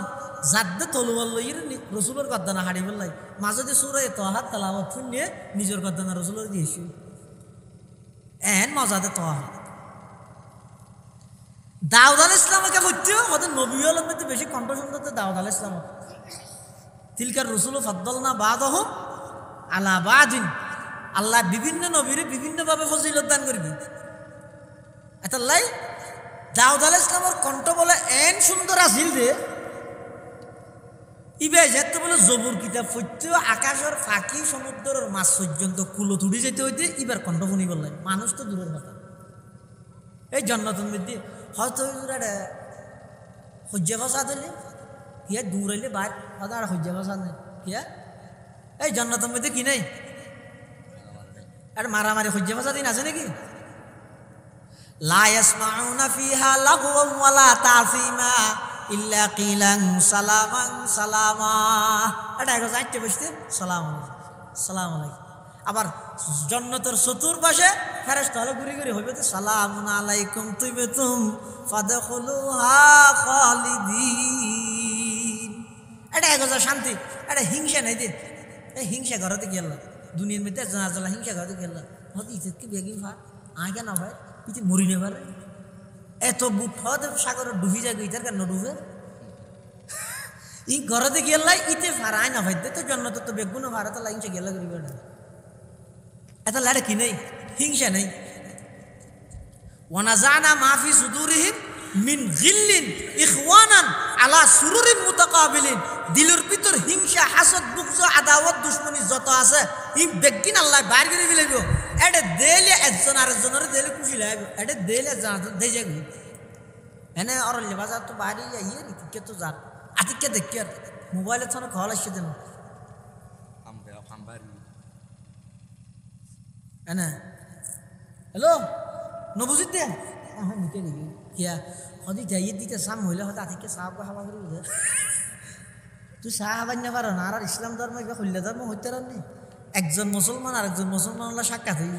জাদ্দে তলোয়ার লইর রাসূলের গদ্দানা হাড়ি বললাই মাঝে যে সূরা তাহার তেলাওয়াত শুনিয়ে নিজের গদ্দানা রাসূলের দিয়েছি এন মজাতে তোয়া দাউদ আলাইহিস সালামকে বলতে ওদের নবী হলের মধ্যে বেশি কণ্ঠ শুনতে দাউদ আলাইহিস সালাম তিলকার রাসূল ফাদ্দালনা বাদাহুম আলা বাদিন আল্লাহ বিভিন্ন নবীরে বিভিন্নভাবে ফজিলত দান করবে এটা লাই দাউদ আলাইহিস সালামের কণ্ঠ বলে এন সুন্দর আছিল রে ইবে যেতে বলে জবুর কিতাব পড়তে আকাশের ফাঁকি সমুদ্রের মাছ পর্যন্ত কুলো তুড়ি যেতে হইতে এবার কণ্ঠ শুনি বললেন মানুষ তো দূরের কথা এই জান্নাতের মধ্যে হয়তো হজ্জা ফসা দিলে কিয়া দূর হইলে বাইর হয়তো আর হজ্জা ফসা নেই কিয়া এই জান্নাতের মধ্যে কি নেই আর মারামারি হজ্জা ফসা দিন আছে নাকি লা ইয়াসমাউনা ফিহা লাগওয়ান ওয়ালা তাসিমা ইল্লা কিলান সালামান সালামা এটা এক যাইতে বসতে সালাম আলাইকুম আবার জান্নাতের চতুর্পাশে ফেরেশতা হলো ঘুরে ঘুরে হইবে তো সালামুন আলাইকুম তিবতুম ফাদখুলুহা খালিদিন এটা এক শান্তি এটা হিংসা নাই দে এই হিংসা ঘরতে গেল দুনিয়ার মধ্যে জানা হিংসা ঘরতে গেল হয়তো ইজ্জত কি বেগি ভাই আগে না ভাই ইতি মরি নে পারে এত বুট হতে সাগরে ডুবি যায় ইটার কেন ডুবে ই ঘরতে গেলাই ইতে ফারাই না ভাই তো জান্নাত তো বেগুন ভারত লাইনছে গেল করিবে না এত লাড়ে কি নেই হিংসা নেই ওয়ানাজানা মাফি সুদুরিহিম মিন গিল্লিন ইখওয়ানান আলা সুরুরিন মুতাকাবিলিন দিলের ভিতর হিংসা হাসদ বুগজ আদাওয়াত দুশমনি যত আছে ই বেগিন আল্লাহ বাইর করে দিলেগো এটা দেলে একজন আরেকজনের দেলে খুশি লাগবে এটা দেলে জানা দে যাবে এনে অরলে বাজার তো বাইরে যাইয়ে কে তো যা আতিকে দেখি আর মোবাইলের ছাড়া কল আসছে দেন এনে হ্যালো নবুজিত দে হ্যাঁ নিতে নাকি কিয়া হদি যাইয়ে দিতে সাম হইলে হয়তো আতিকে সাহাব হাবা করে বুঝে তুই সাহাবান না পারো না আর ইসলাম ধর্ম এগুলো হইলে ধর্ম হইতে রানি একজন মুসলমান আর একজন মুসলমান সাক্ষাৎ হইল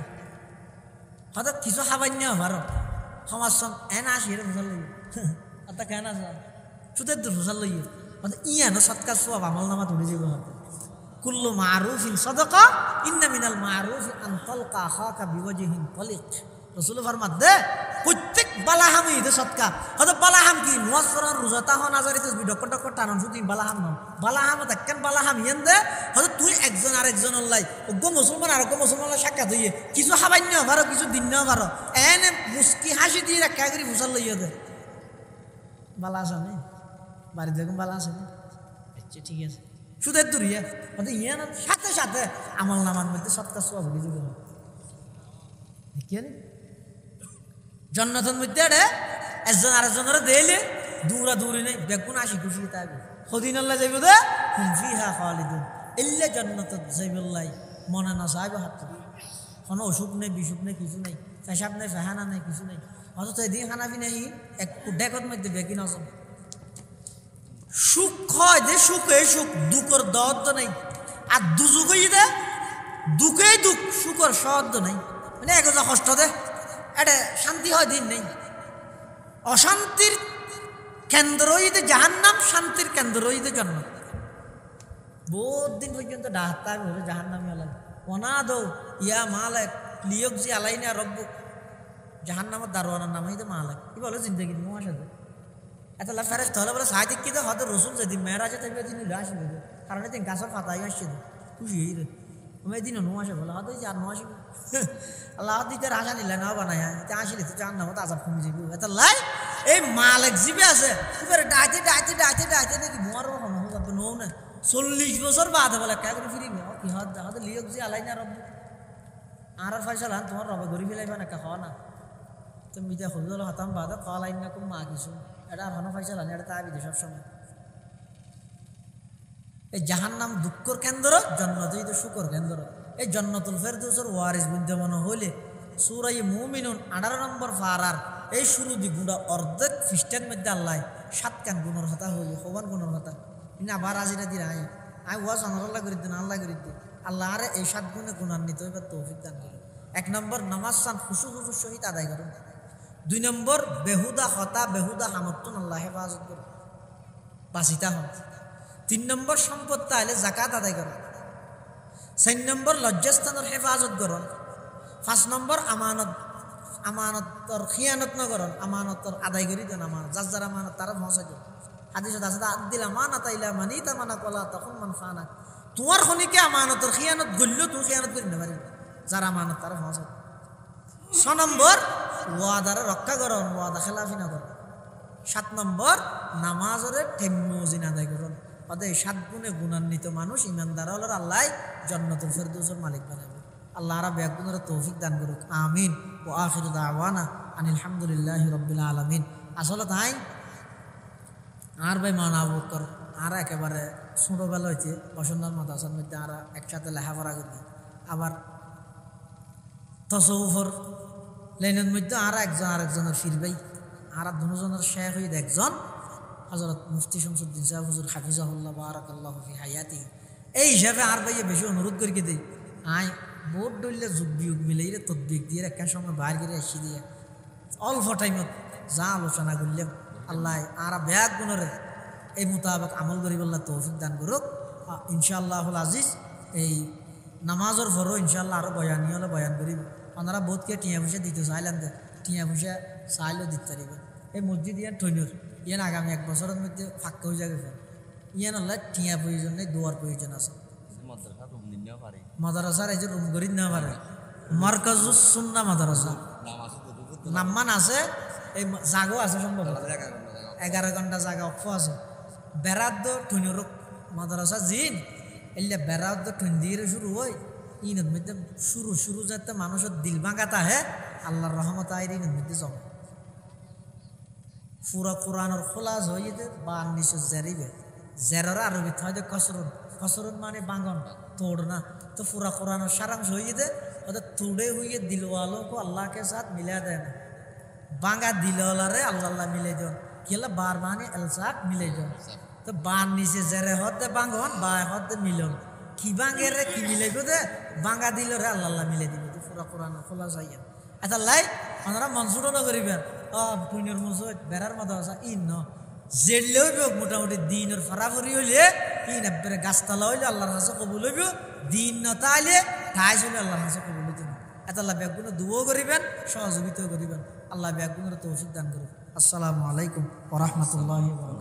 হঠাৎ কিছু হাবান্য পারো সমাজখন এনে আসি এর ফুসাল লইয়ে আতা কেন আছে সুদের দূর ফুসাল লইয়ে ইয়ানো সৎকার সব আমল নামা ধরে যাব হাতে কুল্লু মারুফিন সাদাকা ইন্না মিনাল মারুফ আন তালকা আখাকা বিওয়াজহিন তালিক রাসূল ফরমাত দে প্রত্যেক বালাহামই দে সৎকা হয়তো বালাহাম কি নওয়াজ করার রোজাতা হন আজারিতে বিডক ডক টানন শুধু বালাহাম ন বালাহাম দেখেন বালাহাম ইয়ান দে হয়তো তুই একজন আরেকজন লাই ওগো মুসলমান আর ওগো মুসলমানের সাক্ষাৎ হইয়ে কিছু হাবান্য পারো কিছু দিন পারো এনে মুস্কি হাসি দিয়ে রাখা করি ফুসাল লইয়া দে বালা আছে নে বাড়ি দেখুন বালা আছে আচ্ছা ঠিক আছে সুদের দূরিয়া হয়তো ইয়ান সাথে সাথে আমল নামার মধ্যে সৎকা সব হয়ে যাবে দেখেন জন্নতের মধ্যে একজন আরেকজনের দেইলে দৌড়া দৌড়ি নেই বেগুন আসি খুশি থাকবে সদিন আল্লাহ যাইব দে ফিহা খালিদুন ইল্লা জান্নাতুত যাইবুল্লাহ মনে না চাইব হাত কোনো অসুখ নেই বিসুখ নেই কিছু নেই পেশাব নেই ফেহানা নেই কিছু নেই অথচ এদিন খানাবি নেই এক ডেকর মধ্যে বেগি নজম সুখ হয় যে সুখে সুখ দুঃখর দর্দ নেই আর দুযুগই দে দুঃখেই দুঃখ সুখর সদ্দ নেই মানে এক কষ্ট দে এটা শান্তি হয় দিন নেই অশান্তির কেন্দ্র হইতে জাহান্নাম শান্তির কেন্দ্র হইতে জান্নাত বহুত দিন পর্যন্ত ডাক্তার হলে জাহান্নামী আলাই অনাদ ইয়া মালাক লিয়ক জি আলাইনা রব্বুক জাহান্নামের দারোয়ানার নাম হইতে মালাক কি বলে জিন্দগি মো আসবে এত লা ফেরেশতা হলে বলে সাহিত্যিক কি হয়তো রসুল যেদিন মেয়েরাজে থাকবে দিন আসবে কারণ এদিন গাছের পাতাই আসছে খুশি হই রে আমি এদিন নো আসে বলে হয়তো আর নো আসবে আল্লাহ দিতে রাজা নিলে না বানায় তা আসলে তো জান না মতো আজাব কমে যাবে এত লাই এই মালিক জিবে আছে এবারে ডাইতে ডাইতে ডাইতে ডাইতে নাকি মোয়ারও হবে নো না 40 বছর বাদে বলে কে করে ফিরিবে কি হয়তো লিয়ক জি আলাই না রব্বু আর ফয়সালা তোমার রবে গরি ফেলাইবা না খাওয়া না তুমি যা হল হতাম বাদে কলাই না কুম মা কিছু এটা আর হনো ফয়সালা এটা তাই বিদে সব সময় এই জাহান্নাম দুঃখর কেন্দ্র জান্নাত হইতে সুখর কেন্দ্র এই জান্নাতুল ফেরদৌসের ওয়ারিস বিদ্যমান হইলে সূরা মুমিনুন 18 নম্বর পারার এই শুরু দি গুণা অর্ধেক খ্রিস্টান মধ্যে আল্লাহ 7 কান গুণর কথা হইল হবান গুণর কথা ইনা আবার আজিরা দি রাই আই ওয়াজ আল্লাহ করি দিন আল্লাহ করি দিন আল্লাহ আরে এই 7 গুণে গুণান্বিত হইবার তৌফিক দান করুন 1 নম্বর নামাজ সান খুশু খুশু সহিত আদায় করুন 2 নম্বর বেহুদা হতা বেহুদা হামতুন আল্লাহ হেফাজত করুন বাসিতা হন 3 নম্বর সম্পদ তাইলে যাকাত আদায় করুন 4 নম্বর লজ্জাস্থানের হেফাজত করুন 5 নম্বর আমানতর খিয়ানত ন করুন আমানতর আদায় করি দেন আমার যার যার আমানত তারা পৌঁছাই দেন হাদিসত আছে আদিল আমানাত ইলা মানি তামানা কলা তখন মান ফানা তোমার খনিকে আমানতর খিয়ানত গল্লো তুমি খিয়ানত করি না পারি যার আমানত তারা পৌঁছাই 6 নম্বর ওয়াদার রক্ষা করুন ওয়াদা খেলাফি না করুন 7 নম্বর নামাজের ঠেম্মুজিন আদায় করুন অতএব 7 গুণে গুণান্বিত মানুষ ইমানদার হলো আল্লাহ জান্নাতুল ফেরদৌসের মালিক বানাবে আল্লাহ রাব্বুল আলামিন তৌফিক দান করুক আমিন ওয়া আখিরু দাওয়ানা আনিল হামদুলিল্লাহি রাব্বিল আলামিন আসলে তাই আর ভাই মানাবকর আর একেবারে ছোটবেলা হইতে বসন্তার মাদ্রাসার মধ্যে আর একসাথে লেখাপড়া করি আবার তসৌফর লাইনের মধ্যে আর একজন আরেকজনের ফিরবেই আর দুজনের শেখ হইতে একজন হযরত মুফতি শামসুদ্দিন সাহেব হুজুর হাফিজাহুল্লাহ বারাকাল্লাহু ফি হায়াতিহি এই হিসাবে আর ভাইয়া বেশি অনুরোধ করি দেই আই বোর্ড ডললে যুগ বিয়োগ মিলাই রে তদ্বিক দিয়ে একটা সময় বাইর করে আসি দিয়ে অল্প টাইমত যা আলোচনা করলাম আল্লাহ আর ব্যাগ গুণরে এই মোতাবেক আমল করি বললা তৌফিক দান করুক ইনশাআল্লাহুল আজিজ এই নামাজের পরও ইনশাআল্লাহ আরও বয়ানি হলে বয়ান করিব ওনারা বহুতকে টিয়া পয়সা দিতে চাইলাম দে টিয়া পয়সা চাইলেও দিতে পারিব এই মসজিদ ইয়ান ঠৈনুর ইয়ান আগামী 1 বছরের মধ্যে ফাঁকা হয়ে যাবে ইয়ান আল্লাহ টিয়া প্রয়োজন নেই দোয়ার প্রয়োজন আছে মাদ্রাসার এই যে রুম করি না পারে মারকাজুস সুন্নাহ মাদ্রাসা নাম্মান আছে এই জাগো আছে সম্ভব 11 ঘন্টা জায়গা অক্ষ আছে বেড়াদ্দ ঠৈনুর মাদ্রাসা জিন এলে বেড়াদ্দ ঠৈন দিয়ে শুরু হয় ইনের মধ্যে শুরু যাতে মানুষের দিল ভাঙাতা হে আল্লাহর রহমত আইর ইনের মধ্যে জমে পুরা কোরআনের খোলাজ হইতে বা নিচে জেরিবে জেরার আরবিতে হয় যে কসরুন মানে বাঙ্গন তোড় না তো পুরা কোরআনের সারাংশ হইতে ওদের তোড়ে হইয়ে দিলওয়ালো को अल्लाह के साथ मिला देना बांगा दिलवालारे अल्लाह मिले जो केला बार माने अलसाक मिले जो तो बार नीचे जरे होते बांगन बाय होते मिलन की बांगे रे की मिले जो दे बांगा दिलो रे अल्लाह मिले दिलो तो पूरा कुरान खुला जाइए ऐसा लाई ওনারা মনসুরও করিবেন পুণ্যর মসজিদ বেড়ার মতো আছে ইন জেললেও হোক মোটামুটি দিনের ফরাফরি হইলে ইন একবারে গাছতলা হইলে আল্লাহর কাছে কবুল হইব দিন নতা আইলে ঠাইস হইলে আল্লাহর কাছে কবুল হইতে না এত আল্লাহ ব্যাগগুলো দুও করিবেন সহযোগিতাও করিবেন আল্লাহ ব্যাগগুলোর তৌফিক দান করুন আসসালামু আলাইকুম ওয়া রাহমাতুল্লাহি ওয়া বারাকাতুহু